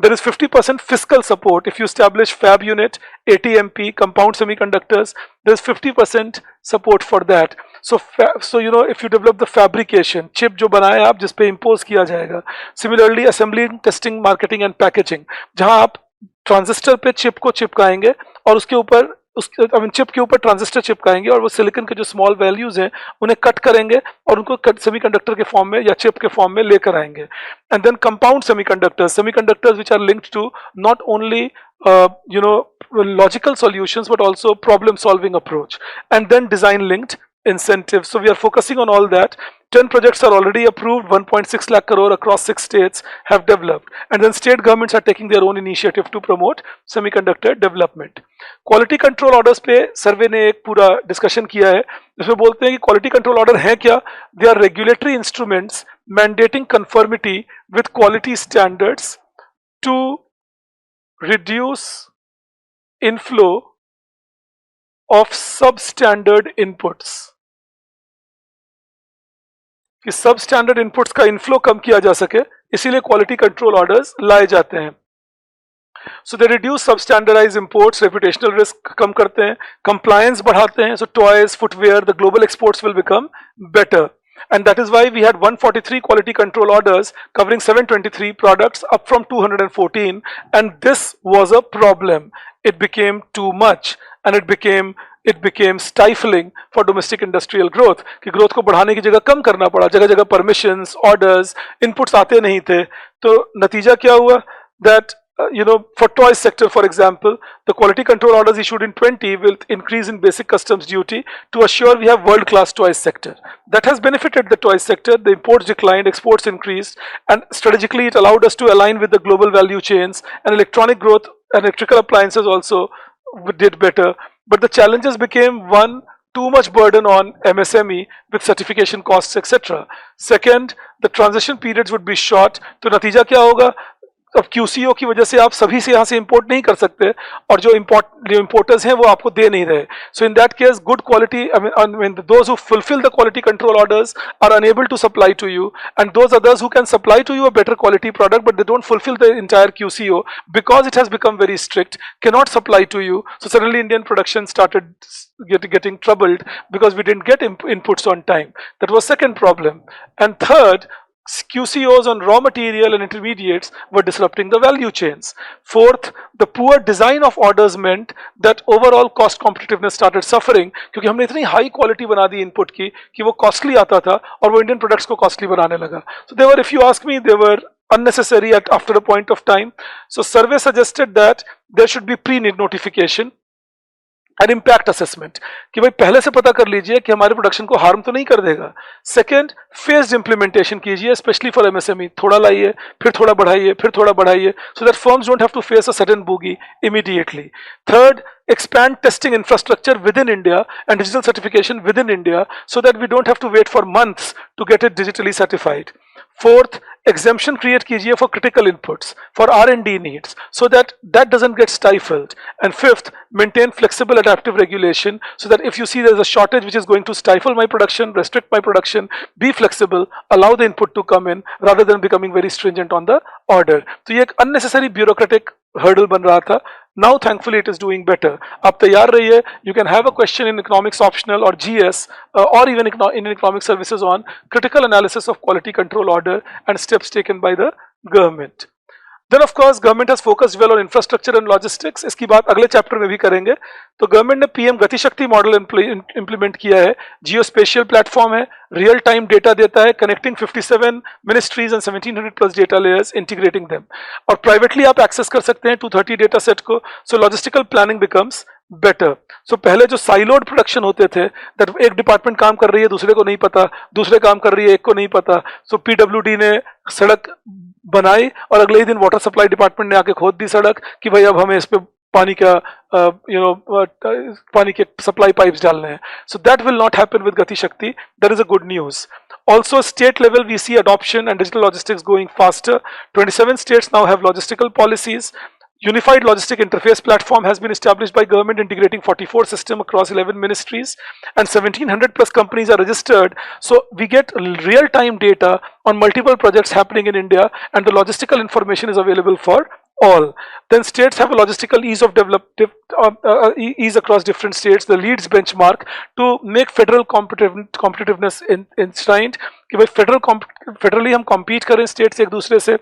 There is 50% fiscal support. If you establish fab unit, ATMP, compound semiconductors, there's 50% support for that. So if you develop the fabrication, chip जो बनाए आप जिस पे impose किया जाएगा. Similarly, assembly, testing, marketing and packaging, जहाँ आप transistor पे चिप को चिपकाएंगे और उसके ऊपर चिप के ऊपर ट्रांजिस्टर चिपकाएंगे और वो सिलिकॉन के जो स्मॉल वैल्यूज हैं उन्हें कट करेंगे और उनको सेमीकंडक्टर के फॉर्म में या चिप के फॉर्म में लेकर आएंगे. And then compound semiconductors which are linked to not only logical solutions but also problem solving approach, and then design linked incentives. So we are focusing on all that. 10 projects are already approved. 1.6 lakh crore across 6 states have developed, and then state governments are taking their own initiative to promote semiconductor development. Quality control orders पे सर्वे ने एक पूरा discussion किया है जिसमें बोलते हैं कि क्वालिटी कंट्रोल ऑर्डर है क्या. They are regulatory instruments mandating conformity with quality standards to reduce inflow of substandard inputs. कि substandard inputs का inflow कम किया जा सके, इसीलिए quality control orders लाए जाते हैं. So they reduce substandardized imports, reputational risk कम करते हैं, compliance बढ़ाते हैं. So toys, footwear, the global exports will become better. And that is why we had 143 quality control orders covering 723 products, up from 214, and this was a problem. It became too much, and it became stifling for domestic industrial growth. कि growth को बढ़ाने की जगह कम करना पड़ा, जगह जगह permissions, orders, inputs आते नहीं थे. तो नतीजा क्या हुआ? That for toy sector, for example, the quality control orders issued in 20 will increase in basic customs duty to assure we have world-class toy sector. That has benefited the toy sector. The imports declined, exports increased, and strategically it allowed us to align with the global value chains, and electronic growth and electrical appliances also did better. But the challenges became, one, too much burden on MSME with certification costs, etc. Second, the transition periods would be short. तो नतीजा क्या होगा? अब QCO की वजह से आप सभी से यहाँ से इंपोर्ट नहीं कर सकते, और जो importers हैं वो आपको दे नहीं रहे. So in that case, good quality, I mean those who fulfill the quality control orders are unable to supply to you, and those others who can supply to you a better quality product but they don't fulfill the entire QCO because it has become very strict, cannot supply to you. So suddenly Indian production started getting troubled because we didn't get inputs on time. That was second problem. And third, QCOs on raw material and intermediates were disrupting the value chains. Fourth, the poor design of orders meant that overall cost competitiveness started suffering, क्योंकि हमने इतनी high quality बना दी input की कि वो costly आता था और वो Indian products को costly बनाने लगा. So they were, if you ask me, they were unnecessary after a point of time. So survey suggested that there should be pre-notification and impact assessment, कि भाई पहले से पता कर लीजिए कि हमारे प्रोडक्शन को हार्म तो नहीं कर देगा. सेकंड, फेज्ड इंप्लीमेंटेशन कीजिए, स्पेशली फॉर एमएसएमई. थोड़ा लाइए, फिर थोड़ा बढ़ाइए, फिर थोड़ा बढ़ाइए, so that firms don't have to face a sudden boogie immediately. Third, expand testing infrastructure within India and digital certification within India so that we don't have to wait for months to get it digitally certified. Fourth, exemption create कीजिए for critical inputs, for R&D needs, so that that doesn't get stifled. And fifth, maintain flexible adaptive regulation so that if you see there's a shortage which is going to stifle my production, restrict my production, be flexible, allow the input to come in rather than becoming very stringent on the order. तो ये एक unnecessary bureaucratic hurdle बन रहा था. Now thankfully it is doing better. आप तैयार रहिए. You can have a question in economics optional or GS or even in economic services on critical analysis of quality control order and steps taken by the government. Then of course government has focused well on infrastructure and logistics. इसकी बात अगले chapter में भी करेंगे. तो government ने PM गति शक्ति मॉडल इंप्लीमेंट किया है. जियोस्पेशियल प्लेटफॉर्म है, रियल टाइम डेटा देता है, connecting 57 ministries and 1700 plus data layers, integrating them. और प्राइवेटली आप एक्सेस कर सकते हैं 230 डेटा सेट को. सो लॉजिस्टिकल प्लानिंग बिकम्स बेटर. सो पहले जो साइलोड प्रोडक्शन होते थे, दैट एक डिपार्टमेंट काम कर रही है, दूसरे को नहीं पता, दूसरे काम कर रही है, एक को नहीं पता. सो पीडब्ल्यूडी ने सड़क बनाई और अगले ही दिन वाटर सप्लाई डिपार्टमेंट ने आके खोद दी सड़क कि भाई अब हमें इस पे पानी का पानी के सप्लाई पाइप्स डालने हैं. So that will not happen with गति शक्ति. That is a good news. Also, state level we see adoption and digital logistics going faster. 27 states now have logistical policies. Unified Logistic Interface Platform has been established by government, integrating 44 systems across 11 ministries, and 1700 plus companies are registered. So we get real-time data on multiple projects happening in India, and the logistical information is available for all. Then states have a logistical ease across different states, the Leeds benchmark, to make federal competitiveness enshrined. कि भाई federally हम compete करें states एक दूसरे से,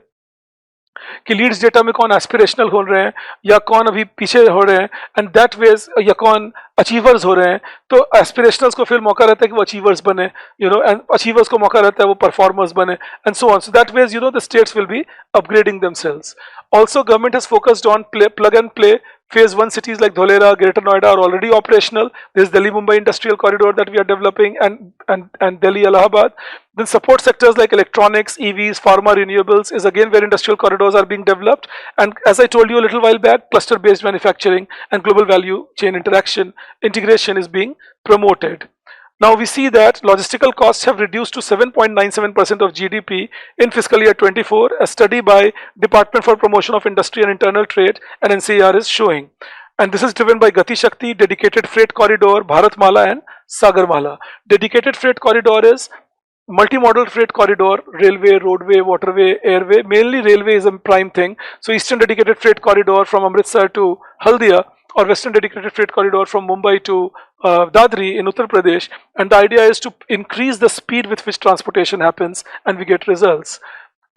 कि Leeds data में कौन एस्पिरेशनल हो रहे हैं या कौन अभी पीछे हो रहे हैं, एंड दैट वेज या कौन अचीवर्स हो रहे हैं. तो एस्पिरेशनल्स को फिर मौका रहता है कि वो अचीवर्स बने, एंड अचीवर्स को मौका रहता है वो परफॉर्मर्स बने, and so on. So that ways the states will be upgrading themselves. Also, government has focused on plug and play. Phase 1 cities like Dholera, Greater Noida are already operational. There is Delhi-Mumbai Industrial Corridor that we are developing, and Delhi-Allahabad. Then support sectors like electronics, EVs, pharma, renewables is again where industrial corridors are being developed. And as I told you a little while back, cluster-based manufacturing and global value chain integration is being promoted. Now we see that logistical costs have reduced to 7.97% of GDP in fiscal year 24. A study by Department for Promotion of Industry and Internal Trade and NCR is showing. And this is driven by Gati Shakti, Dedicated Freight Corridor, Bharatmala and Sagarmala. Dedicated Freight Corridor is multimodal freight corridor, railway, roadway, waterway, airway. Mainly railway is a prime thing. So Eastern Dedicated Freight Corridor from Amritsar to Haldia, or Western Dedicated Freight Corridor from Mumbai to Dadri in Uttar Pradesh, and the idea is to increase the speed with which transportation happens and we get results.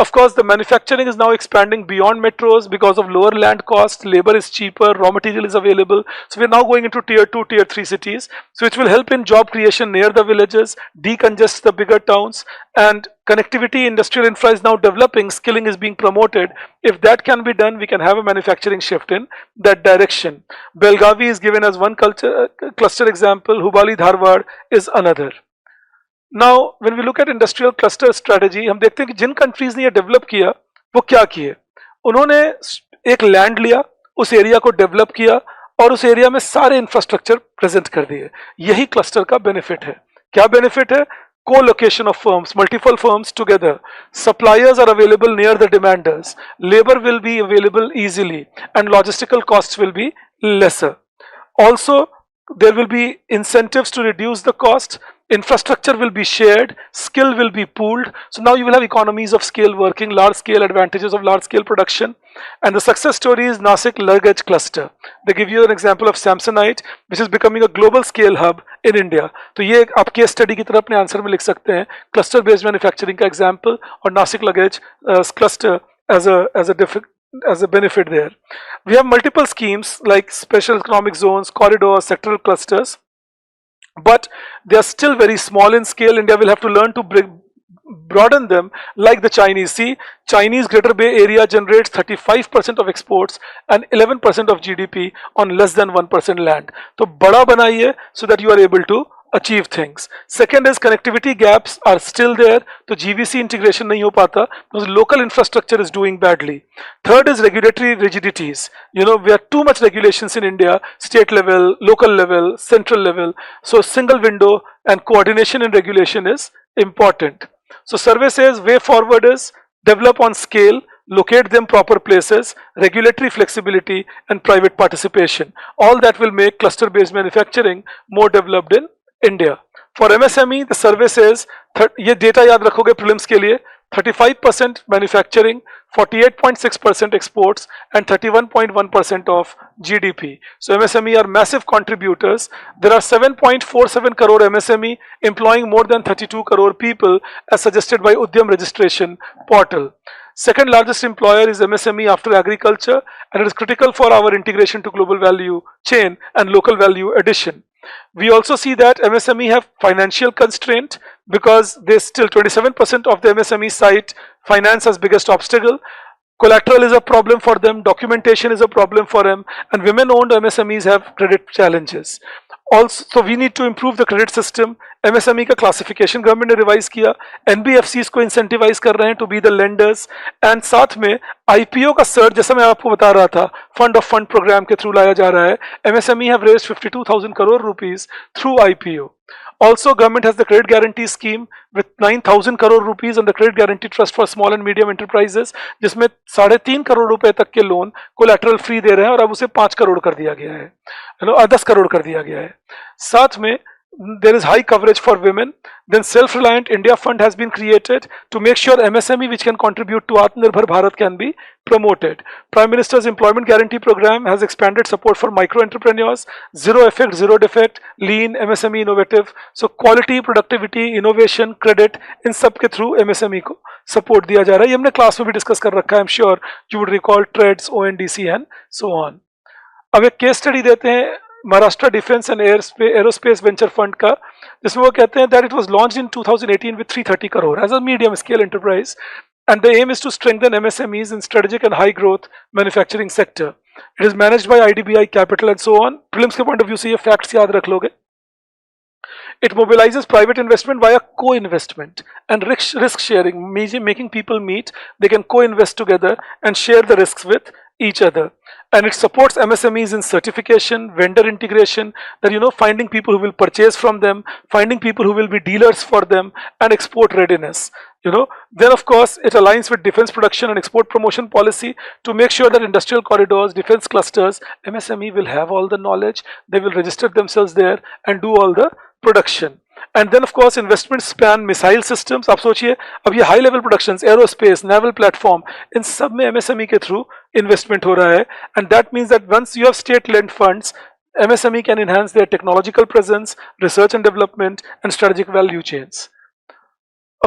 Of course, the manufacturing is now expanding beyond metros because of lower land costs, labor is cheaper, raw material is available. So we're now going into tier 2, tier 3 cities, so which will help in job creation near the villages, decongest the bigger towns, and connectivity, industrial infra is now developing, skilling is being promoted. If that can be done, we can have a manufacturing shift in that direction. Belgavi is given as one cluster example, Hubali Dharwad is another. Now, when we look at industrial cluster strategy, हम देखते हैं कि जिन countries ने ये develop किया वो क्या किए. उन्होंने एक लैंड लिया, उस एरिया को डेवलप किया और उस एरिया में सारे इंफ्रास्ट्रक्चर प्रेजेंट कर दिए. यही क्लस्टर का बेनिफिट है. क्या बेनिफिट है? co-location of firms, multiple firms together. Suppliers are available near the demanders. Labor will be available easily and logistical costs will be lesser. Also, there will be incentives to reduce the cost. Infrastructure will be shared, skill will be pooled. So now you will have economies of scale working, large scale advantages of large scale production. And the success story is Nasik luggage cluster. They give you an example of Samsonite, which is becoming a global scale hub in India. तो ये आप case study की तरह अपने answer में लिख सकते हैं, क्लस्टर बेस्ड मैन्युफैक्चरिंग का एग्जांपल और Nashik luggage cluster as a benefit there. We have multiple schemes like special economic zones, corridors, sectoral clusters, but they are still very small in scale. India will have to learn to broaden them like the Chinese. See, Chinese Greater Bay Area generates 35% of exports and 11% of GDP on less than 1% land. So, bada banaiye so that you are able to achieve things. Second is connectivity gaps are still there, so GVC integration nahi ho pata because local infrastructure is doing badly. Third is regulatory rigidities. You know, we have too much regulations in India, state level, local level, central level. So single window and coordination in regulation is important. So survey says way forward is develop on scale, locate them proper places, regulatory flexibility and private participation. All that will make cluster based manufacturing more developed in India. For MSME, the survey says, ये data याद रखोगे prelims के लिए, 35% manufacturing, 48.6% exports and 31.1% of GDP. So MSME are massive contributors. There are 7.47 crore MSME employing more than 32 crore people as suggested by Udyam registration portal. Second largest employer is MSME after agriculture, and it is critical for our integration to global value chain and local value addition. We also see that MSME have financial constraint because they still 27% of the MSME cite finance as biggest obstacle. Collateral is a problem for them, documentation is a problem for them, and women owned MSMEs have credit challenges. Also, so we need to improve the credit system. MSME का classification government ने revise किया, NBFCs को incentivize कर रहे हैं to be the lenders, and साथ में IPO का surge जैसा मैं आपको बता रहा था fund of fund program के through लाया जा रहा है. MSME have raised 52,000 crore rupees through IPO. Also, government has the credit guarantee scheme with 9,000 crore rupees and the credit guarantee trust for small and medium enterprises, जिसमें 3.5 करोड़ रुपए तक के loan collateral free दे रहे हैं और अब उसे 5 करोड़ कर दिया गया है, 10 करोड़ कर दिया गया है. साथ में there is high coverage for women. Then self-reliant India fund has been created to make sure MSME which can contribute to Atmanirbhar Bharat can be promoted. Prime Minister's employment guarantee program has expanded support for micro entrepreneurs, zero effect, zero defect, lean, MSME innovative. So quality, productivity, innovation, credit इन सब के through MSME को support दिया जा रहा है. ये हमने class में भी डिस्कस कर रखा है. I'm sure you would recall TREDS, ONDC and so on. अब एक केस स्टडी देते हैं Maharashtra defence and aerospace venture fund का, जिसमें वो कहते हैं that it was launched in 2018 with 330 crore as a medium scale enterprise and the aim is to strengthen MSMEs in strategic and high growth manufacturing sector. It is managed by IDBI Capital and so on. Prelims के point of view से ये facts याद रख लोगे. It mobilizes private investment via co-investment and risk sharing, making people meet. They can co-invest together and share the risks with each other. And it supports MSMEs in certification, vendor integration, that finding people who will purchase from them, finding people who will be dealers for them, and export readiness. Then of course it aligns with defense production and export promotion policy to make sure that industrial corridors, defense clusters, MSME will have all the knowledge, they will register themselves there and do all the production. And then of course investments span missile systems. आप सोचिए अब ये high level productions, aerospace, naval platform, इन सब में MSME के through investment हो रहा है, and that means that once you have state lent funds, MSME can enhance their technological presence, research and development, and strategic value chains.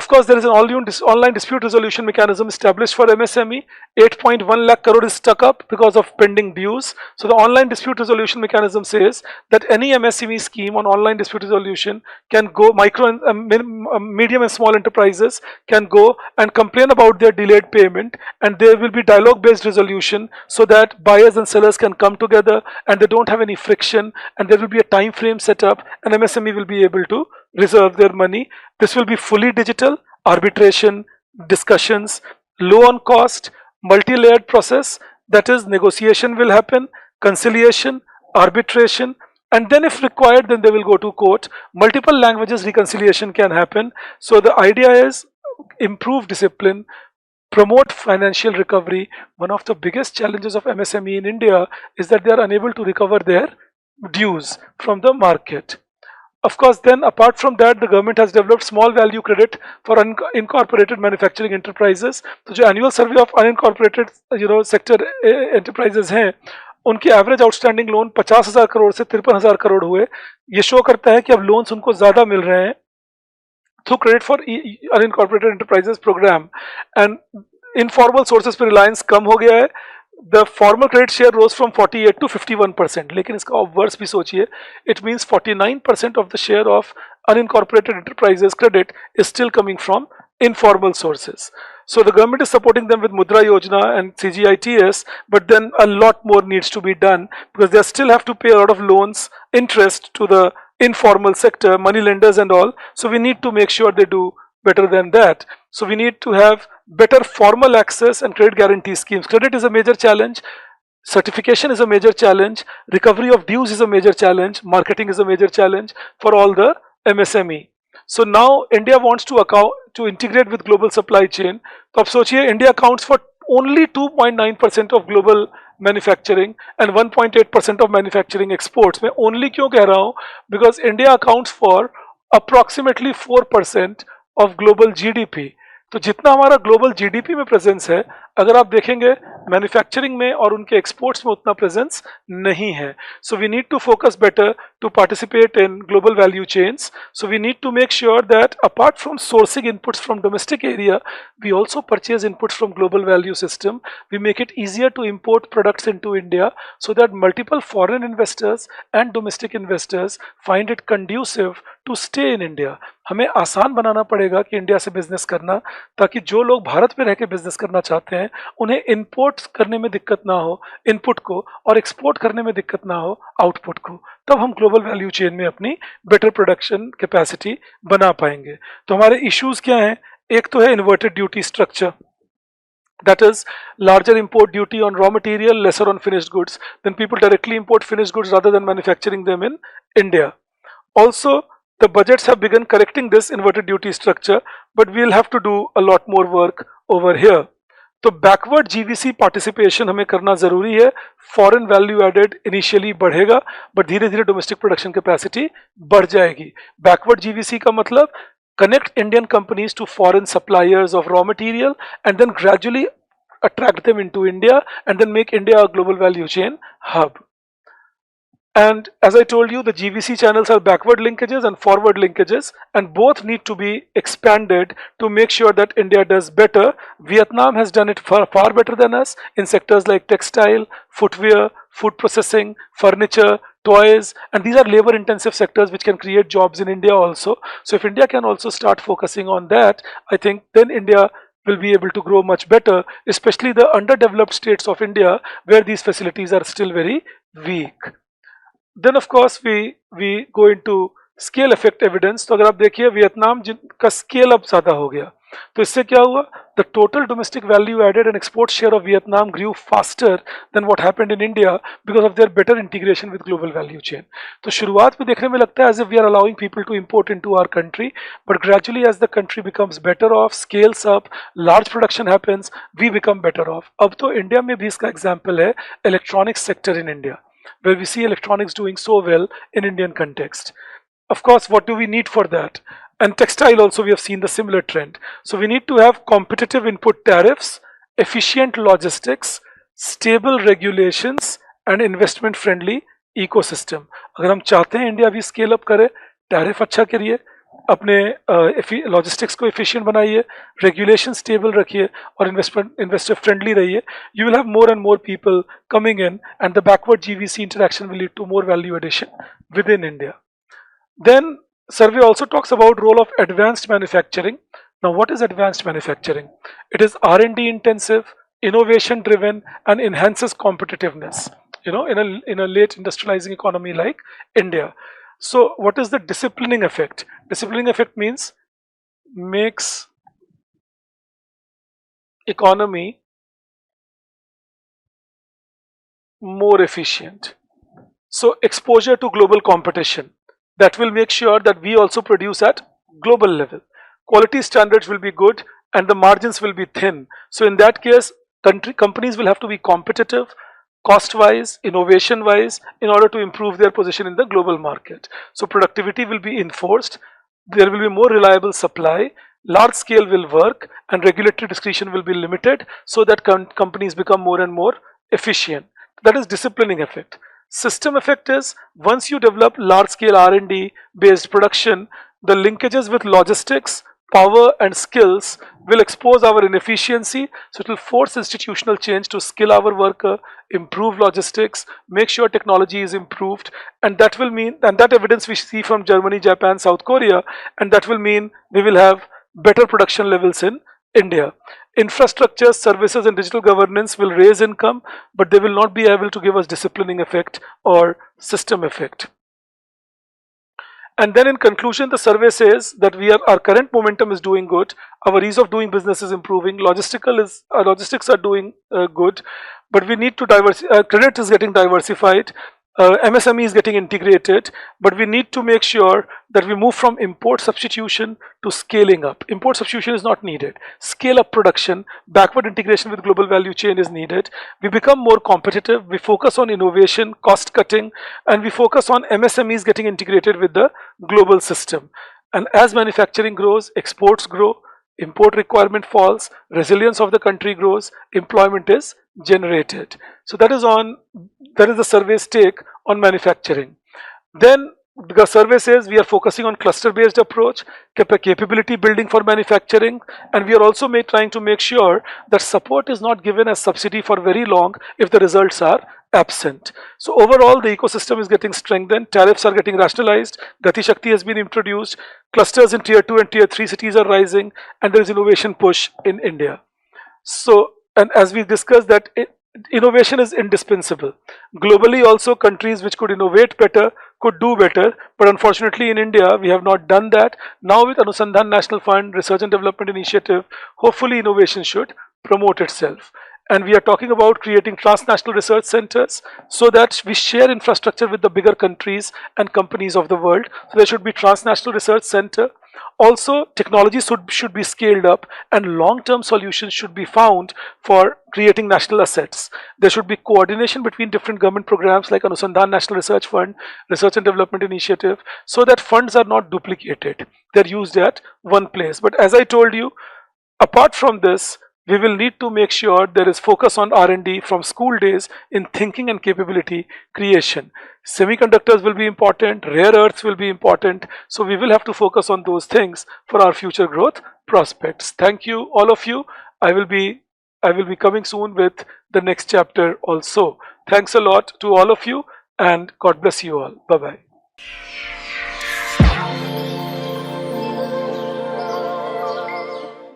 Of course, there is an online dispute resolution mechanism established for MSME. 8.1 lakh crore is stuck up because of pending dues. So the online dispute resolution mechanism says that any MSME scheme on online dispute resolution can go, medium and small enterprises can go and complain about their delayed payment, and there will be dialogue based resolution so that buyers and sellers can come together and they don't have any friction, and there will be a time frame set up and MSME will be able to reserve their money. This will be fully digital, arbitration, discussions, low on cost, multi-layered process, that is negotiation will happen, conciliation, arbitration, and then if required, then they will go to court. Multiple languages reconciliation can happen. So the idea is improve discipline, promote financial recovery. One of the biggest challenges of MSME in India is that they are unable to recover their dues from the market. Of course, then apart from that, the government has developed small value credit for unincorporated manufacturing enterprises. तो जो annual survey of unincorporated sector enterprises हैं, उनके average outstanding loan 50,000 crore से 53,000 करोड़ हुए. ये show करता है कि अब लोन्स उनको ज्यादा मिल रहे हैं through credit for unincorporated enterprises program. And informal sources पे reliance कम हो गया है. The formal credit share rose from 48 to 51%. लेकिन इसका obverse भी सोचिए, it means 49% of the share of unincorporated enterprises credit is still coming from informal sources. So the government is supporting them with Mudra Yojana and CGITS, but then a lot more needs to be done because they still have to pay a lot of loans, interest to the informal sector, money lenders and all. So we need to make sure they do better than that. So we need to have better formal access and credit guarantee schemes. Credit is a major challenge. Certification is a major challenge. Recovery of dues is a major challenge. Marketing is a major challenge for all the MSME. So now India wants to integrate with global supply chain. तो अब सोचिए India accounts for only 2.9% of global manufacturing and 1.8% of manufacturing exports. मैं only क्यों कह रहा हूँ? Because India accounts for approximately 4% of global GDP. तो जितना हमारा ग्लोबल जीडीपी में प्रेजेंस है, अगर आप देखेंगे मैन्युफैक्चरिंग में और उनके एक्सपोर्ट्स में उतना प्रेजेंस नहीं है. So we need to focus better to participate in global value chains. So we need to make sure that apart from sourcing inputs from domestic area, we also purchase inputs from global value system. We make it easier to import products into India so that multiple foreign investors and domestic investors find it conducive to stay in India. हमें आसान बनाना पड़ेगा कि India से business करना, ताकि जो लोग भारत में रह के बिजनेस करना चाहते हैं उन्हें इंपोर्ट करने में दिक्कत ना हो इनपुट को, और एक्सपोर्ट करने में दिक्कत ना हो आउटपुट को. तब हम ग्लोबल वैल्यू चेन में अपनी बेटर प्रोडक्शन कैपेसिटी बना पाएंगे. तो हमारे इश्यूज क्या हैं? एक तो है inverted duty structure, that is larger import duty on raw material, lesser on finished goods. Then people directly import finished goods rather than manufacturing them in India. Also, the budgets have begun correcting this inverted duty structure, but we'll have to do a lot more work over here. तो backward GVC participation हमें करना जरूरी है. Foreign value added initially बढ़ेगा, but धीरे धीरे domestic production capacity बढ़ जाएगी. बैकवर्ड जीवीसी का मतलब connect Indian companies to foreign suppliers of raw material and then gradually attract them into India and then make India a global value chain hub. And as I told you, the GVC channels are backward linkages and forward linkages, and both need to be expanded to make sure that India does better. Vietnam has done it far better than us in sectors like textile, footwear, food processing, furniture, toys, and these are labor intensive sectors which can create jobs in India also. So if India can also start focusing on that, I think then India will be able to grow much better, especially the underdeveloped states of India where these facilities are still very weak. Then of course we go into scale effect evidence. तो अगर आप देखिए Vietnam का scale up ज्यादा हो गया, तो इससे क्या हुआ? The total domestic value added and export share of Vietnam grew faster than what happened in India because of their better integration with global value chain. तो शुरुआत में देखने में लगता है as if we are allowing people to import into our country, but gradually as the country becomes better off, scales up, large production happens, we become better off. अब तो India में भी इसका एग्जाम्पल है electronics sector in India, where we see electronics doing so well in Indian context. Of course, what do we need for that? And textile also we have seen the similar trend. So we need to have competitive input tariffs, efficient logistics, stable regulations and investment friendly ecosystem. अगर हम चाहते हैं India भी scale up करे, tariff अच्छा करिए, अपने logistics को एफिशिएंट बनाइए, रेगुलेशन स्टेबल रखिए और इन्वेस्टर फ्रेंडली रहिए, you will have more and more people coming in and the backward GVC interaction will lead to more value addition within India. Then survey also talks about role of advanced manufacturing. Now what is advanced manufacturing? It is R&D intensive, innovation driven and enhances competitiveness, in a late industrializing economy like India. So what is the disciplining effect? Disciplining effect means makes economy more efficient. So exposure to global competition, that will make sure that we also produce at global level. Quality standards will be good and the margins will be thin. So in that case, companies will have to be competitive cost wise, innovation wise, in order to improve their position in the global market. So productivity will be enforced, there will be more reliable supply, large scale will work, and regulatory discretion will be limited so that companies become more and more efficient. That is disciplining effect. System effect is once you develop large scale R&D based production, the linkages with logistics, power and skills will expose our inefficiency, so it will force institutional change to skill our worker, improve logistics, make sure technology is improved, and that will mean, and that evidence we see from Germany, Japan, South Korea, and that will mean we will have better production levels in India. Infrastructure, services and digital governance will raise income, but they will not be able to give us disciplining effect or system effect. And then in conclusion, the survey says that our current momentum is doing good, our ease of doing business is improving, logistics are doing good, but we need to credit is getting diversified, MSME is getting integrated, but we need to make sure that we move from import substitution to scaling up. Import substitution is not needed. Scale up production, backward integration with global value chain is needed. We become more competitive, we focus on innovation, cost cutting, and we focus on MSMEs getting integrated with the global system. And as manufacturing grows, exports grow, import requirement falls, resilience of the country grows, employment is generated. So that is the survey's take on manufacturing. Then the survey says we are focusing on cluster based approach, capability building for manufacturing, and we are also trying to make sure that support is not given as subsidy for very long if the results are absent. So overall the ecosystem is getting strengthened, tariffs are getting rationalized, Gati Shakti has been introduced, clusters in tier 2 and tier 3 cities are rising, and there is innovation push in India. So, and as we discussed that innovation is indispensable. Globally also countries which could innovate better could do better, but unfortunately in India we have not done that. Now with Anusandhan National Fund, Research and Development Initiative, hopefully innovation should promote itself. And we are talking about creating transnational research centers so that we share infrastructure with the bigger countries and companies of the world. So there should be transnational research center. Also, technology should be scaled up and long-term solutions should be found for creating national assets. There should be coordination between different government programs like Anusandhan National Research Fund, Research and Development Initiative, so that funds are not duplicated. They're used at one place. But as I told you, apart from this, we will need to make sure there is focus on R&D from school days in thinking and capability creation. Semiconductors will be important, rare earths will be important, so we will have to focus on those things for our future growth prospects. Thank you all of you. I will be coming soon with the next chapter also. Thanks a lot to all of you and God bless you all. Bye bye.